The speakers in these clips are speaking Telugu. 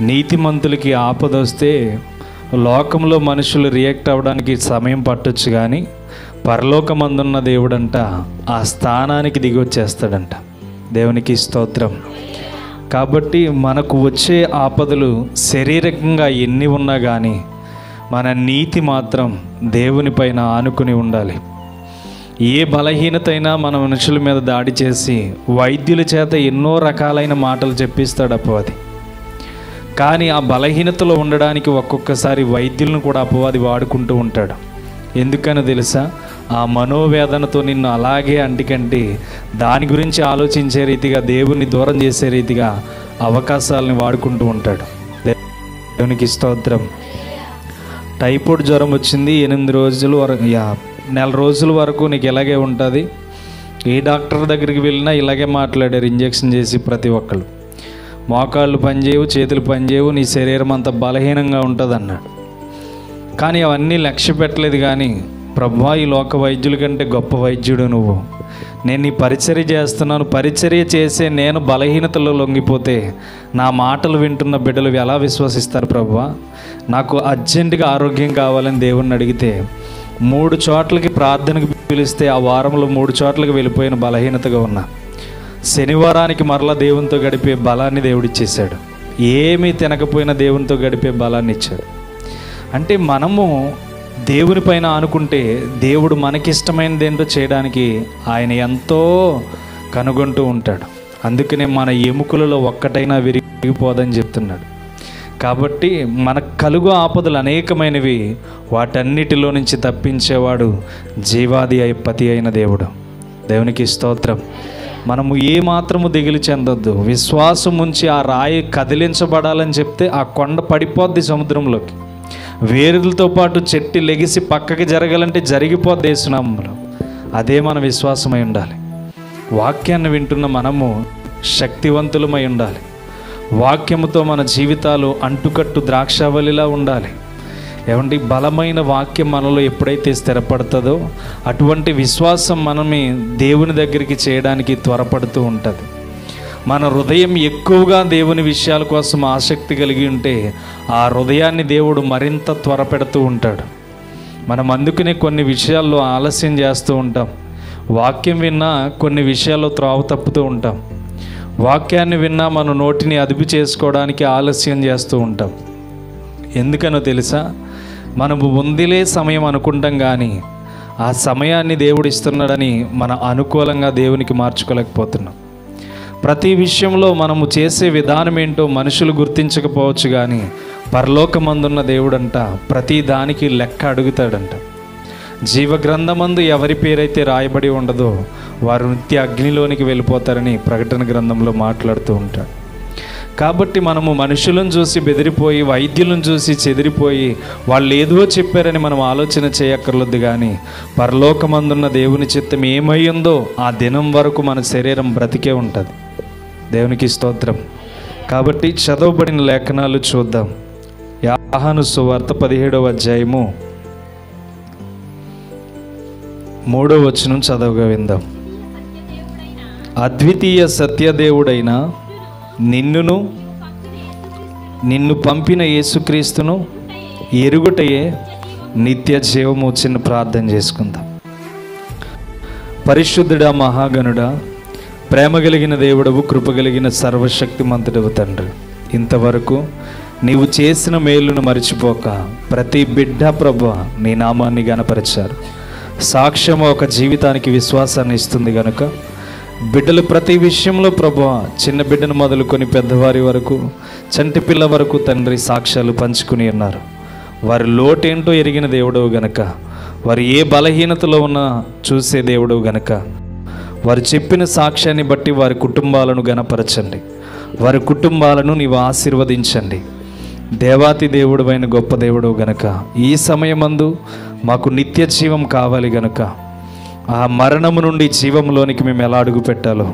నీతిమంతులకి ఆపదొస్తే లోకంలో మనుషులు రియాక్ట్ అవ్వడానికి సమయం పట్టొచ్చు, కానీ పరలోకమందున్న దేవుడంట ఆ స్థానానికి దిగి వచ్చేస్తాడంట. దేవునికి స్తోత్రం. కాబట్టి మనకు వచ్చే ఆపదలు శారీరకంగా ఎన్ని ఉన్నా కానీ మన నీతి మాత్రం దేవుని పైన ఆనుకుని ఉండాలి. ఏ బలహీనత అయినా మన మనుషుల మీద దాడి చేసి వైద్యుల చేత ఎన్నో రకాలైన మాటలు చెప్పిస్తాడు అపవాది. కానీ ఆ బలహీనతలో ఉండడానికి ఒక్కొక్కసారి వైద్యులను కూడా అపవాది వాడుకుంటూ ఉంటాడు. ఎందుకని తెలుసా? ఆ మనోవేదనతో నిన్ను అలాగే అంటికంటే దాని గురించి ఆలోచించే రీతిగా, దేవుని దూరం చేసే రీతిగా అవకాశాలని వాడుకుంటూ ఉంటాడు. దేవునికి స్తోత్రం. టైఫాయిడ్ జ్వరం వచ్చింది, 8 రోజుల వరకు, నెల రోజుల వరకు నీకు ఇలాగే ఉంటుంది. ఏ డాక్టర్ దగ్గరికి వెళ్ళినా ఇలాగే మాట్లాడారు, ఇంజెక్షన్ చేసి ప్రతి ఒక్కళ్ళు. మోకాళ్ళు పనిచేయవు, చేతులు పనిచేయవు, నీ శరీరం అంతా బలహీనంగా ఉంటుంది అన్నాడు. కానీ అవన్నీ లక్ష్య పెట్టలేదు. కానీ ప్రభువా, ఈ లోక వైద్యుల కంటే గొప్ప వైద్యుడు నువ్వు, నేను నీ పరిచర్య చేస్తున్నాను, పరిచర్య చేసే నేను బలహీనతలో లొంగిపోతే నా మాటలు వింటున్న బిడ్డలు ఎలా విశ్వసిస్తారు? ప్రభువా, నాకు అర్జెంటుగా ఆరోగ్యం కావాలని దేవుణ్ణి అడిగితే 3 చోట్లకి ప్రార్థనకు పిలిస్తే ఆ వారంలో 3 చోట్లకి వెళ్ళిపోయిన బలహీనతగా ఉన్నా శనివారానికి మరలా దేవునితో గడిపే బలాన్ని దేవుడిచ్చేశాడు. ఏమీ తినకపోయినా దేవునితో గడిపే బలాన్ని ఇచ్చాడు. అంటే మనము దేవుని పైన ఆనుకుంటే దేవుడు మనకిష్టమైనది ఏంటో చేయడానికి ఆయన ఎంతో కనుగొంటూ ఉంటాడు. అందుకనే మన ఎముకలలో ఒక్కటైనా విరిగిపోదని చెప్తున్నాడు. కాబట్టి మనకు కలుగు ఆపదలు అనేకమైనవి, వాటన్నిటిలో నుంచి తప్పించేవాడు జీవాది పతి అయిన దేవుడు. దేవునికి స్తోత్రం. మనము ఏమాత్రము దిగులు చెందొద్దు. విశ్వాసం ఉంచి ఆ రాయి కదిలించబడాలని చెప్తే ఆ కొండ పడిపోద్ది సముద్రంలోకి. వేరులతో పాటు చెట్టు లెగిసి పక్కకి జరగాలంటే జరిగిపోద్ది యేసునామములో. అదే మన విశ్వాసమై ఉండాలి. వాక్యాన్ని వింటున్న మనము శక్తివంతులమై ఉండాలి. వాక్యముతో మన జీవితాలు అంటుకట్టు ద్రాక్షావళిలా ఉండాలి. ఏమంటే బలమైన వాక్యం మనలో ఎప్పుడైతే స్థిరపడుతుందో అటువంటి విశ్వాసం మనమే దేవుని దగ్గరికి చేయడానికి త్వరపడుతూ ఉంటుంది. మన హృదయం ఎక్కువగా దేవుని విషయాల కోసం ఆసక్తి కలిగి ఉంటే ఆ హృదయాన్ని దేవుడు మరింత త్వరపెడుతూ ఉంటాడు. మనం అందుకనే కొన్ని విషయాల్లో ఆలస్యం చేస్తూ ఉంటాం. వాక్యం విన్నా కొన్ని విషయాల్లో త్రోవ తప్పుతూ ఉంటాం. వాక్యాన్ని విన్నా మన నోటిని అదుపు చేసుకోవడానికి ఆలస్యం చేస్తూ ఉంటాం. ఎందుకనో తెలుసా? మనము ముందులే సమయం అనుకుంటాం, కానీ ఆ సమయాన్ని దేవుడు ఇస్తున్నాడని మన అనుకూలంగా దేవునికి మార్చుకోలేకపోతున్నాం. ప్రతి విషయంలో మనము చేసే విధానం ఏంటో మనుషులు గుర్తించకపోవచ్చు, కానీ పరలోకమందున్న దేవుడంట ప్రతి దానికి లెక్క అడుగుతాడంట. జీవగ్రంథమందు ఎవరి పేరైతే రాయబడి ఉండదో వారు నిత్య అగ్నిలోనికి వెళ్ళిపోతారని ప్రకటన గ్రంథంలో మాట్లాడుతూ ఉంటాడు. కాబట్టి మనము మనుషులను చూసి బెదిరిపోయి, వైద్యులను చూసి చెదిరిపోయి వాళ్ళు ఏదో చెప్పారని మనం ఆలోచన చేయక్కర్లేదు. కానీ పరలోకమందున్న దేవుని చిత్తం ఏమయ్యిందో ఆ దినం వరకు మన శరీరం బ్రతికే ఉంటుంది. దేవునికి స్తోత్రం. కాబట్టి చదవబడిన లేఖనాలు చూద్దాం. యోహాను సువార్త 17వ అధ్యాయము 3వ వచనం చదవగా విందాం. అద్వితీయ సత్యదేవుడైన నిన్ను పంపిన యేసుక్రీస్తును ఎరుగుటయే నిత్య జీవము. చిన్న ప్రార్థన చేసుకుందాం. పరిశుద్ధుడా, మహాగణుడా, ప్రేమ కలిగిన దేవుడవు, కృప కలిగిన సర్వశక్తిమంతుడవు తండ్రి, ఇంతవరకు నీవు చేసిన మేలును మరిచిపోక ప్రతి బిడ్డ ప్రభువా నీ నామాన్ని గణపరిచారు. సాక్ష్యం ఒక జీవితానికి విశ్వాసాన్ని ఇస్తుంది కనుక బిడ్డలు ప్రతి విషయంలో ప్రభువా, చిన్న బిడ్డను మొదలుకొని పెద్దవారి వరకు, చంటి పిల్ల వరకు తండ్రి సాక్ష్యాలు పంచుకుని ఉన్నారు. వారి లోటేంటో ఎరిగిన దేవుడవు గనక, వారు ఏ బలహీనతలో ఉన్నా చూసే దేవుడవు గనక, వారు చెప్పిన సాక్ష్యాన్ని బట్టి వారి కుటుంబాలను గణపరచండి. వారి కుటుంబాలను నీవు ఆశీర్వదించండి. దేవాతి దేవుడైన గొప్ప దేవుడు గనక ఈ సమయమందు మాకు నిత్య జీవం కావాలి గనక ఆ మరణము నుండి జీవంలోనికి మేము ఎలా అడుగు పెట్టాలో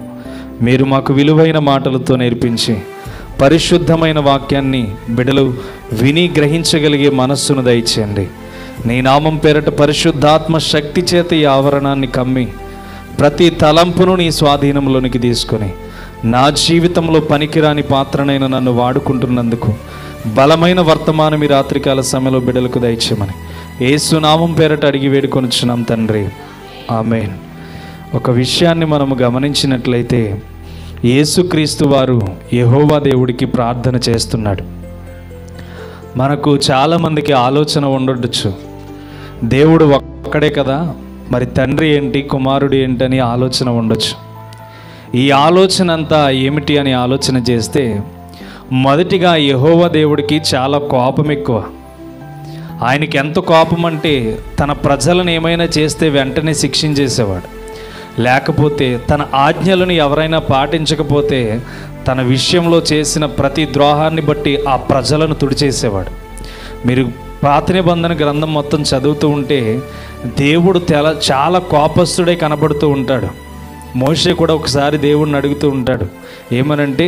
మీరు మాకు విలువైన మాటలతో నేర్పించి పరిశుద్ధమైన వాక్యాన్ని బిడ్డలు విని గ్రహించగలిగే మనస్సును దయచేయండి. నీ నామం పేరట పరిశుద్ధాత్మ శక్తి చేత ఈ ఆవరణాన్ని కమ్మి ప్రతి తలంపును నీ స్వాధీనంలోనికి తీసుకొని నా జీవితంలో పనికిరాని పాత్రనైన నన్ను వాడుకుంటున్నందుకు బలమైన వర్తమానం ఈ రాత్రికాల సమయంలో బిడ్డలకు దయచేయమని యేసు నామం పేరట అడిగి వేడుకొనుచున్నాం తండ్రి, ఆమేన్. ఒక విషయాన్ని మనము గమనించినట్లయితే యేసుక్రీస్తు వారు యెహోవా దేవుడికి ప్రార్థన చేస్తున్నాడు. మనకు చాలామందికి ఆలోచన ఉండొచ్చు, దేవుడు ఒక్కడే కదా, మరి తండ్రి ఏంటి, కుమారుడు ఏంటని ఆలోచన ఉండొచ్చు. ఈ ఆలోచన అంతా ఏమిటి అని ఆలోచన చేస్తే మొదటిగా యెహోవా దేవుడికి చాలా కోపం ఎక్కువ. ఆయనకి ఎంత కోపం అంటే తన ప్రజలను ఏమైనా చేస్తే వెంటనే శిక్షించేసేవాడు, లేకపోతే తన ఆజ్ఞలను ఎవరైనా పాటించకపోతే తన విషయంలో చేసిన ప్రతి ద్రోహాన్ని బట్టి ఆ ప్రజలను తుడిచేసేవాడు. మీరు పాత నిబంధన గ్రంథం మొత్తం చదువుతూ ఉంటే దేవుడు చాలా కోపస్తుడే కనబడుతూ ఉంటాడు. మోషే కూడా ఒకసారి దేవుడిని అడుగుతూ ఉంటాడు, ఏమనంటే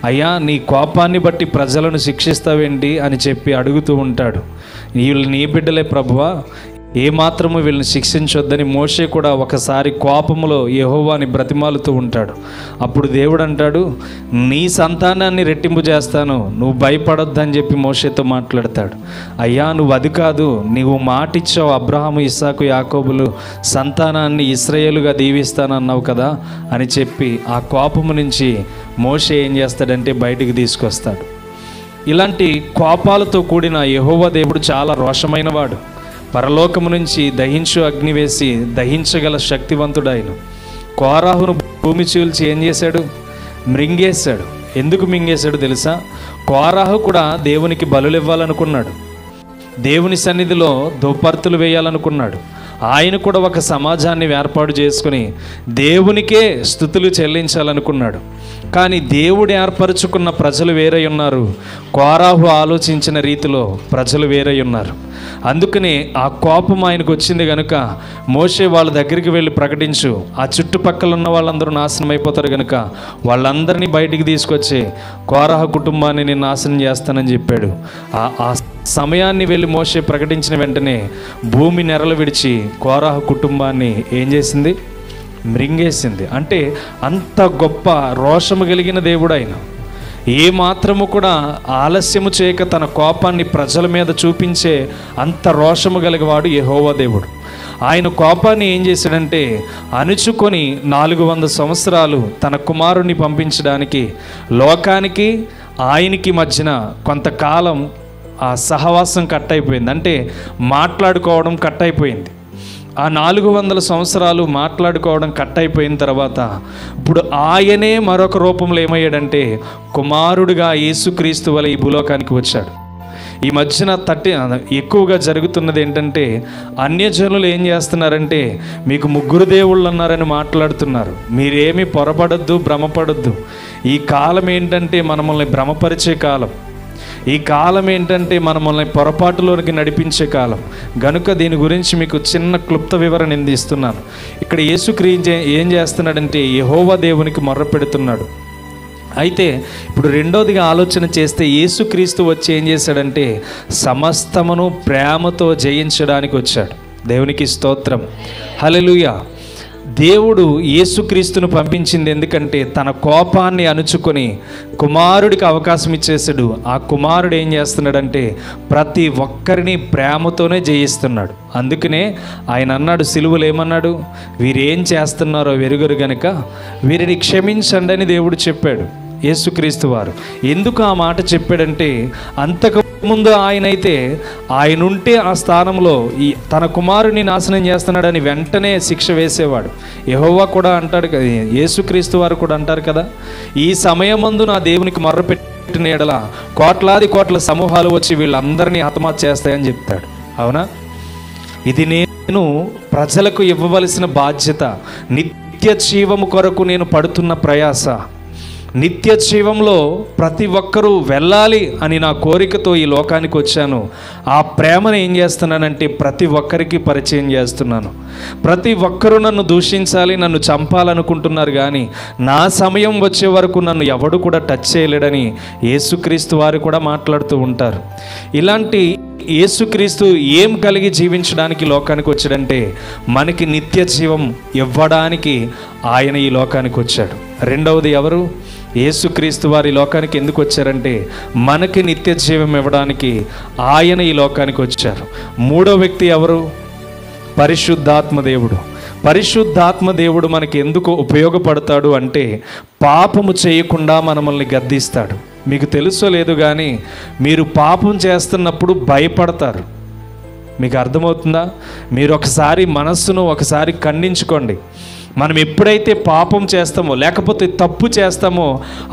అయ్యా నీ కోపాన్ని బట్టి ప్రజలను శిక్షిస్తావేంటి అని చెప్పి అడుగుతూ ఉంటాడు. వీళ్ళు నీ బిడ్డలే ప్రభువా, ఏమాత్రము వీళ్ళని శిక్షించొద్దని మోషే కూడా ఒకసారి కోపములో యెహోవాని బ్రతిమాలుతూ ఉంటాడు. అప్పుడు దేవుడు అంటాడు, నీ సంతానాన్ని రెట్టింపు చేస్తాను, నువ్వు భయపడొద్దని చెప్పి మోషేతో మాట్లాడతాడు. అయ్యా నువ్వు అది కాదు, నీవు మాటిచ్చావు అబ్రహాము, ఇస్సాకు, యాకోబులు సంతానాన్ని ఇశ్రాయేలుగా దీవిస్తానన్నావు కదా అని చెప్పి ఆ కోపము నుంచి మోషే ఏం చేస్తాడంటే బయటికి తీసుకొస్తాడు. ఇలాంటి కోపాలతో కూడిన యెహోవా దేవుడు చాలా రోషమైన వాడు. పరలోకము నుంచి దహించు అగ్ని వేసి దహించగల శక్తివంతుడు ఆయన. కోరాహును భూమి చీల్చి ఏం చేశాడు? మృంగేశాడు. ఎందుకు మింగేశాడు తెలుసా? కోరాహు కూడా దేవునికి బలులు ఇవ్వాలనుకున్నాడు, దేవుని సన్నిధిలో దుప్పర్తులు వేయాలనుకున్నాడు. ఆయన కూడా ఒక సమాజాన్ని ఏర్పాటు చేసుకుని దేవునికే స్తుతులు చెల్లించాలనుకున్నాడు. కానీ దేవుడు ఏర్పరచుకున్న ప్రజలు వేరై ఉన్నారు, కోరాహు ఆలోచించిన రీతిలో ప్రజలు వేరై ఉన్నారు. అందుకనే ఆ కోపం ఆయనకు వచ్చింది కనుక మోషే వాళ్ళ దగ్గరికి వెళ్ళి ప్రకటించు, ఆ చుట్టుపక్కల ఉన్న వాళ్ళందరూ నాశనం అయిపోతారు కనుక వాళ్ళందరినీ బయటికి తీసుకొచ్చి కోరాహు కుటుంబాన్ని నేను నాశనం చేస్తానని చెప్పాడు. ఆ సమయాన్ని వెళ్ళి మోషే ప్రకటించిన వెంటనే భూమి నెరలు విడిచి కోరాహు కుటుంబాన్ని ఏం చేసింది? మృంగేసింది. అంటే అంత గొప్ప రోషము కలిగిన దేవుడు ఆయన. ఏ మాత్రము కూడా ఆలస్యము చేయక తన కోపాన్ని ప్రజల మీద చూపించే అంత రోషము కలిగేవాడు యెహోవా దేవుడు. ఆయన కోపాన్ని ఏం చేశాడంటే అణుచుకొని 400 సంవత్సరాలు తన కుమారుణ్ణి పంపించడానికి లోకానికి ఆయనకి మధ్యన కొంతకాలం ఆ సహవాసం కట్ అయిపోయింది. అంటే మాట్లాడుకోవడం కట్ అయిపోయింది. ఆ 400 సంవత్సరాలు మాట్లాడుకోవడం కట్ అయిపోయిన తర్వాత ఇప్పుడు ఆయనే మరొక రూపంలో ఏమయ్యాడంటే కుమారుడిగా యేసుక్రీస్తు వలె ఈ భూలోకానికి వచ్చాడు. ఈ మధ్యన ఎక్కువగా జరుగుతున్నది ఏంటంటే అన్యజనులు ఏం చేస్తున్నారంటే మీకు 3 దేవుళ్ళు అన్నారని మాట్లాడుతున్నారు. మీరేమీ పొరపడొద్దు, భ్రమపడొద్దు. ఈ కాలం ఏంటంటే మనల్ని భ్రమపరిచే కాలం. ఈ కాలం ఏంటంటే మనల్ని పొరపాటులోనికి నడిపించే కాలం. గనుక దీని గురించి మీకు చిన్న క్లుప్త వివరణ ఇస్తున్నాను. ఇక్కడ యేసుక్రీస్తు ఏం చేస్తున్నాడంటే యెహోవా దేవునికి మొర్ర పెడుతున్నాడు. అయితే ఇప్పుడు రెండోదిగా ఆలోచన చేస్తే యేసుక్రీస్తు వచ్చి ఏం చేశాడంటే సమస్తమును ప్రేమతో జయించడానికి వచ్చాడు. దేవునికి స్తోత్రం, హల్లెలూయా. దేవుడు యేసుక్రీస్తును పంపించింది ఎందుకంటే తన కోపాన్ని అణుచుకొని కుమారుడికి అవకాశం ఇచ్చేసాడు. ఆ కుమారుడు ఏం చేస్తున్నాడంటే ప్రతి ఒక్కరిని ప్రేమతోనే జయిస్తున్నాడు. అందుకనే ఆయన అన్నాడు, సిలువలో ఏమన్నాడు? వీరేం చేస్తున్నారో వెరుగరు గనుక వీరిని క్షమించండి అని దేవుడు చెప్పాడు. యేసుక్రీస్తు వారు ఎందుకు ఆ మాట చెప్పాడంటే అంతకుముందు ఆయన ఉంటే ఆ స్థానంలో తన కుమారుని నాశనం చేస్తున్నాడని వెంటనే శిక్ష వేసేవాడు. యెహోవా కూడా అంటాడు కదా, యేసుక్రీస్తు వారు కూడా అంటారు కదా, ఈ సమయమందు నా దేవునికి మొర్రపెట్టిన ఎడల కోట్ల సమూహాలు వచ్చి వీళ్ళందరినీ హతమార్చి చేస్తాయని చెప్తాడు. అవునా? ఇది నేను ప్రజలకు ఇవ్వవలసిన బాధ్యత. నిత్య జీవము కొరకు నేను పడుతున్న ప్రయాస. నిత్య జీవంలో ప్రతి ఒక్కరూ వెళ్ళాలి అని నా కోరికతో ఈ లోకానికి వచ్చాను. ఆ ప్రేమను ఏం చేస్తున్నానంటే ప్రతి ఒక్కరికి పరిచయం చేస్తున్నాను. ప్రతి ఒక్కరూ నన్ను దూషించాలి, నన్ను చంపాలనుకుంటున్నారు, కానీ నా సమయం వచ్చే వరకు నన్ను ఎవడు కూడా టచ్ చేయలేడని యేసుక్రీస్తు వారు కూడా మాట్లాడుతూ ఉంటారు. ఇలాంటి యేసుక్రీస్తు ఏం కలిగి జీవించడానికి లోకానికి వచ్చాడంటే మనకి నిత్య జీవం ఇవ్వడానికి ఆయన ఈ లోకానికి వచ్చాడు. రెండవది ఎవరు? యేసుక్రీస్తు వారి లోకానికి ఎందుకు వచ్చారంటే మనకి నిత్య జీవం ఇవ్వడానికి ఆయన ఈ లోకానికి వచ్చారు. మూడో వ్యక్తి ఎవరు? పరిశుద్ధాత్మ దేవుడు. పరిశుద్ధాత్మ దేవుడు మనకి ఎందుకు ఉపయోగపడతాడు అంటే పాపము చేయకుండా మనల్ని గద్దిస్తాడు. మీకు తెలుసో లేదు కానీ మీరు పాపం చేస్తున్నప్పుడు భయపడతారు. మీకు అర్థమవుతుందా? మీరు ఒకసారి మనస్సును ఒకసారి ఖండించుకోండి. మనం ఎప్పుడైతే పాపం చేస్తామో లేకపోతే తప్పు చేస్తామో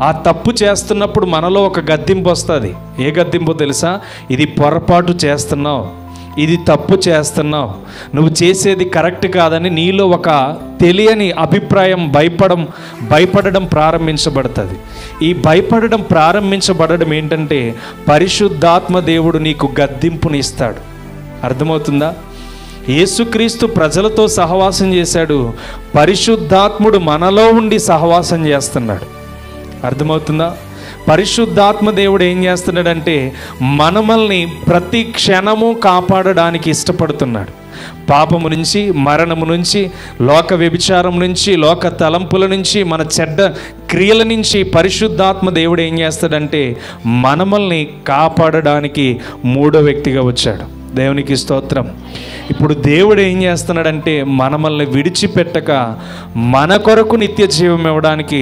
ఆ తప్పు చేస్తున్నప్పుడు మనలో ఒక గద్దింపు వస్తుంది. ఏ గద్దింపు తెలుసా? ఇది పొరపాటు చేస్తున్నావు, ఇది తప్పు చేస్తున్నావు, నువ్వు చేసేది కరెక్ట్ కాదని నీలో ఒక తెలియని అభిప్రాయం భయపడడం ప్రారంభించబడుతుంది. ఈ భయపడడం ప్రారంభించబడడం ఏంటంటే పరిశుద్ధాత్మ దేవుడు నీకు గద్దింపునిస్తాడు. అర్థమవుతుందా? యేసుక్రీస్తు ప్రజలతో సహవాసం చేశాడు, పరిశుద్ధాత్ముడు మనలో ఉండి సహవాసం చేస్తున్నాడు. అర్థమవుతుందా? పరిశుద్ధాత్మ దేవుడు ఏం చేస్తున్నాడంటే మనల్ని ప్రతి క్షణము కాపాడడానికి ఇష్టపడుతున్నాడు. పాపము నుంచి, మరణము నుంచి, లోక వ్యభిచారం నుంచి, లోక తలంపుల నుంచి, మన చెడ్డ క్రియల నుంచి పరిశుద్ధాత్మ దేవుడు ఏం చేస్తాడంటే మనల్ని కాపాడడానికి మూడో వ్యక్తిగా వచ్చాడు. దేవునికి స్తోత్రం. ఇప్పుడు దేవుడు ఏం చేస్తున్నాడంటే మనల్ని విడిచిపెట్టక మన కొరకు నిత్య జీవం ఇవ్వడానికి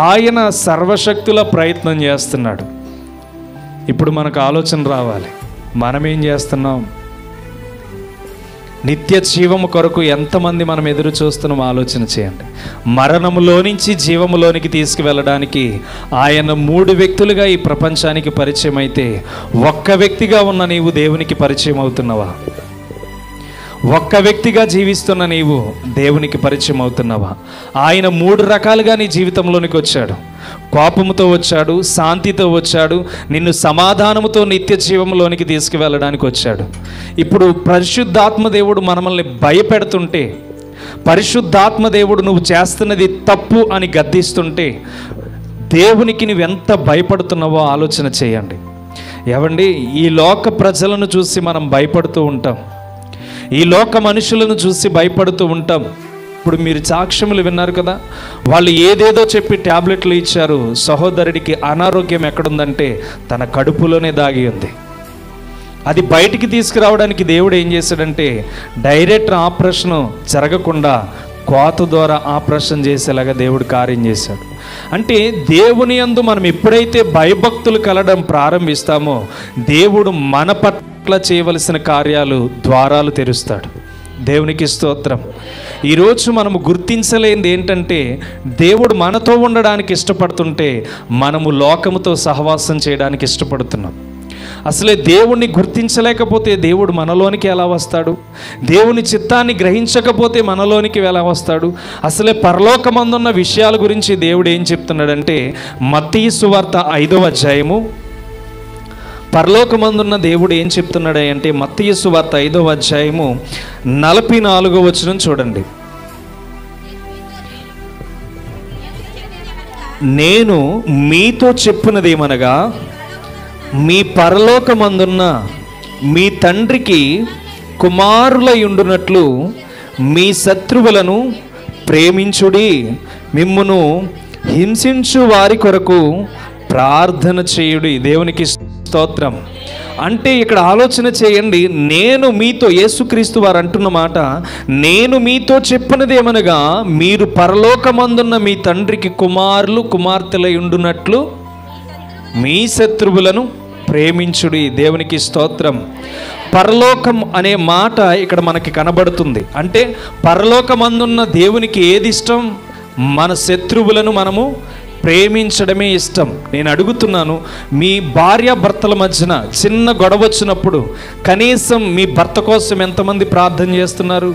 ఆయన సర్వశక్తుల ప్రయత్నం చేస్తున్నాడు. ఇప్పుడు మనకు ఆలోచన రావాలి, మనం ఏం చేస్తున్నాం? నిత్య జీవము కొరకు ఎంతమంది మనం ఎదురు చూస్తున్నాం ఆలోచన చేయండి. మరణములో నుంచి జీవములోనికి తీసుకువెళ్ళడానికి ఆయన మూడు వ్యక్తులుగా ఈ ప్రపంచానికి పరిచయం అయితే ఒక్క వ్యక్తిగా ఉన్న నీవు దేవునికి పరిచయం అవుతున్నావా? ఒక్క వ్యక్తిగా జీవిస్తున్న నీవు దేవునికి పరిచయం అవుతున్నావా? ఆయన మూడు రకాలుగా నీ జీవితంలోనికి వచ్చాడు. కోపముతో వచ్చాడు, శాంతితో వచ్చాడు, నిన్ను సమాధానముతో నిత్య జీవంలోనికి తీసుకువెళ్ళడానికి వచ్చాడు. ఇప్పుడు పరిశుద్ధాత్మ దేవుడు మనల్ని భయపెడుతుంటే, పరిశుద్ధాత్మ దేవుడు నువ్వు చేస్తున్నది తప్పు అని గద్దిస్తుంటే దేవునికి నువ్వెంత భయపడుతున్నావో ఆలోచన చేయండి. ఏవండి, ఈ లోక ప్రజలను చూసి మనం భయపడుతూ ఉంటాం, ఈ లోక మనుషులను చూసి భయపడుతూ ఉంటాం. ఇప్పుడు మీరు సాక్ష్యములు విన్నారు కదా, వాళ్ళు ఏదేదో చెప్పి ట్యాబ్లెట్లు ఇచ్చారు. సహోదరుడికి అనారోగ్యం ఎక్కడుందంటే తన కడుపులోనే దాగి ఉంది. అది బయటికి తీసుకురావడానికి దేవుడు ఏం చేశాడంటే డైరెక్ట్ ఆపరేషన్ జరగకుండా కోత ద్వారా ఆపరేషన్ చేసేలాగా దేవుడు కార్యం చేశాడు. అంటే దేవుని యందు మనం ఎప్పుడైతే భయభక్తులు కలగడం ప్రారంభిస్తామో దేవుడు మన పట్ల చేయవలసిన కార్యాలు ద్వారాలు తెరుస్తాడు. దేవునికి స్తోత్రం. ఈరోజు మనము గుర్తించలేనిది ఏంటంటే దేవుడు మనతో ఉండడానికి ఇష్టపడుతుంటే మనము లోకముతో సహవాసం చేయడానికి ఇష్టపడుతున్నాం. అసలే దేవుణ్ణి గుర్తించలేకపోతే దేవుడు మనలోనికి ఎలా వస్తాడు? దేవుని చిత్తాన్ని గ్రహించకపోతే మనలోనికి ఎలా వస్తాడు? అసలే పరలోకమందున్న విషయాల గురించి దేవుడు ఏం చెప్తున్నాడంటే మత్తయి సువార్త 5వ అధ్యాయము, పరలోకమందున్న దేవుడు ఏం చెప్తున్నాడు అంటే మత్తయి సువార్త 5వ అధ్యాయము 44వ వచనం చూడండి. నేను మీతో చెప్పున్నదేమనగా మీ పరలోకమందున్న మీ తండ్రికి కుమారులై ఉండునట్లు మీ శత్రువులను ప్రేమించుడి, మిమ్మును హింసించు వారి కొరకు ప్రార్థన చేయుడి. దేవునికి స్తోత్రం. అంటే ఇక్కడ ఆలోచన చేయండి, నేను మీతో, యేసుక్రీస్తు వారు అంటున్న మాట, నేను మీతో చెప్పినదేమనగా మీరు పరలోకమందున్న మీ తండ్రికి కుమారులు కుమార్తెలై ఉండునట్లు మీ శత్రువులను ప్రేమించుడి. దేవునికి స్తోత్రం. పరలోకం అనే మాట ఇక్కడ మనకి కనబడుతుంది. అంటే పరలోకమందున్న దేవునికి ఏది ఇష్టం? మన శత్రువులను మనము ప్రేమించడమే ఇష్టం. నేను అడుగుతున్నాను, మీ భార్య భర్తల మధ్యన చిన్న గొడవ వచ్చినప్పుడు కనీసం మీ భర్త కోసం ఎంతమంది ప్రార్థన చేస్తున్నారు?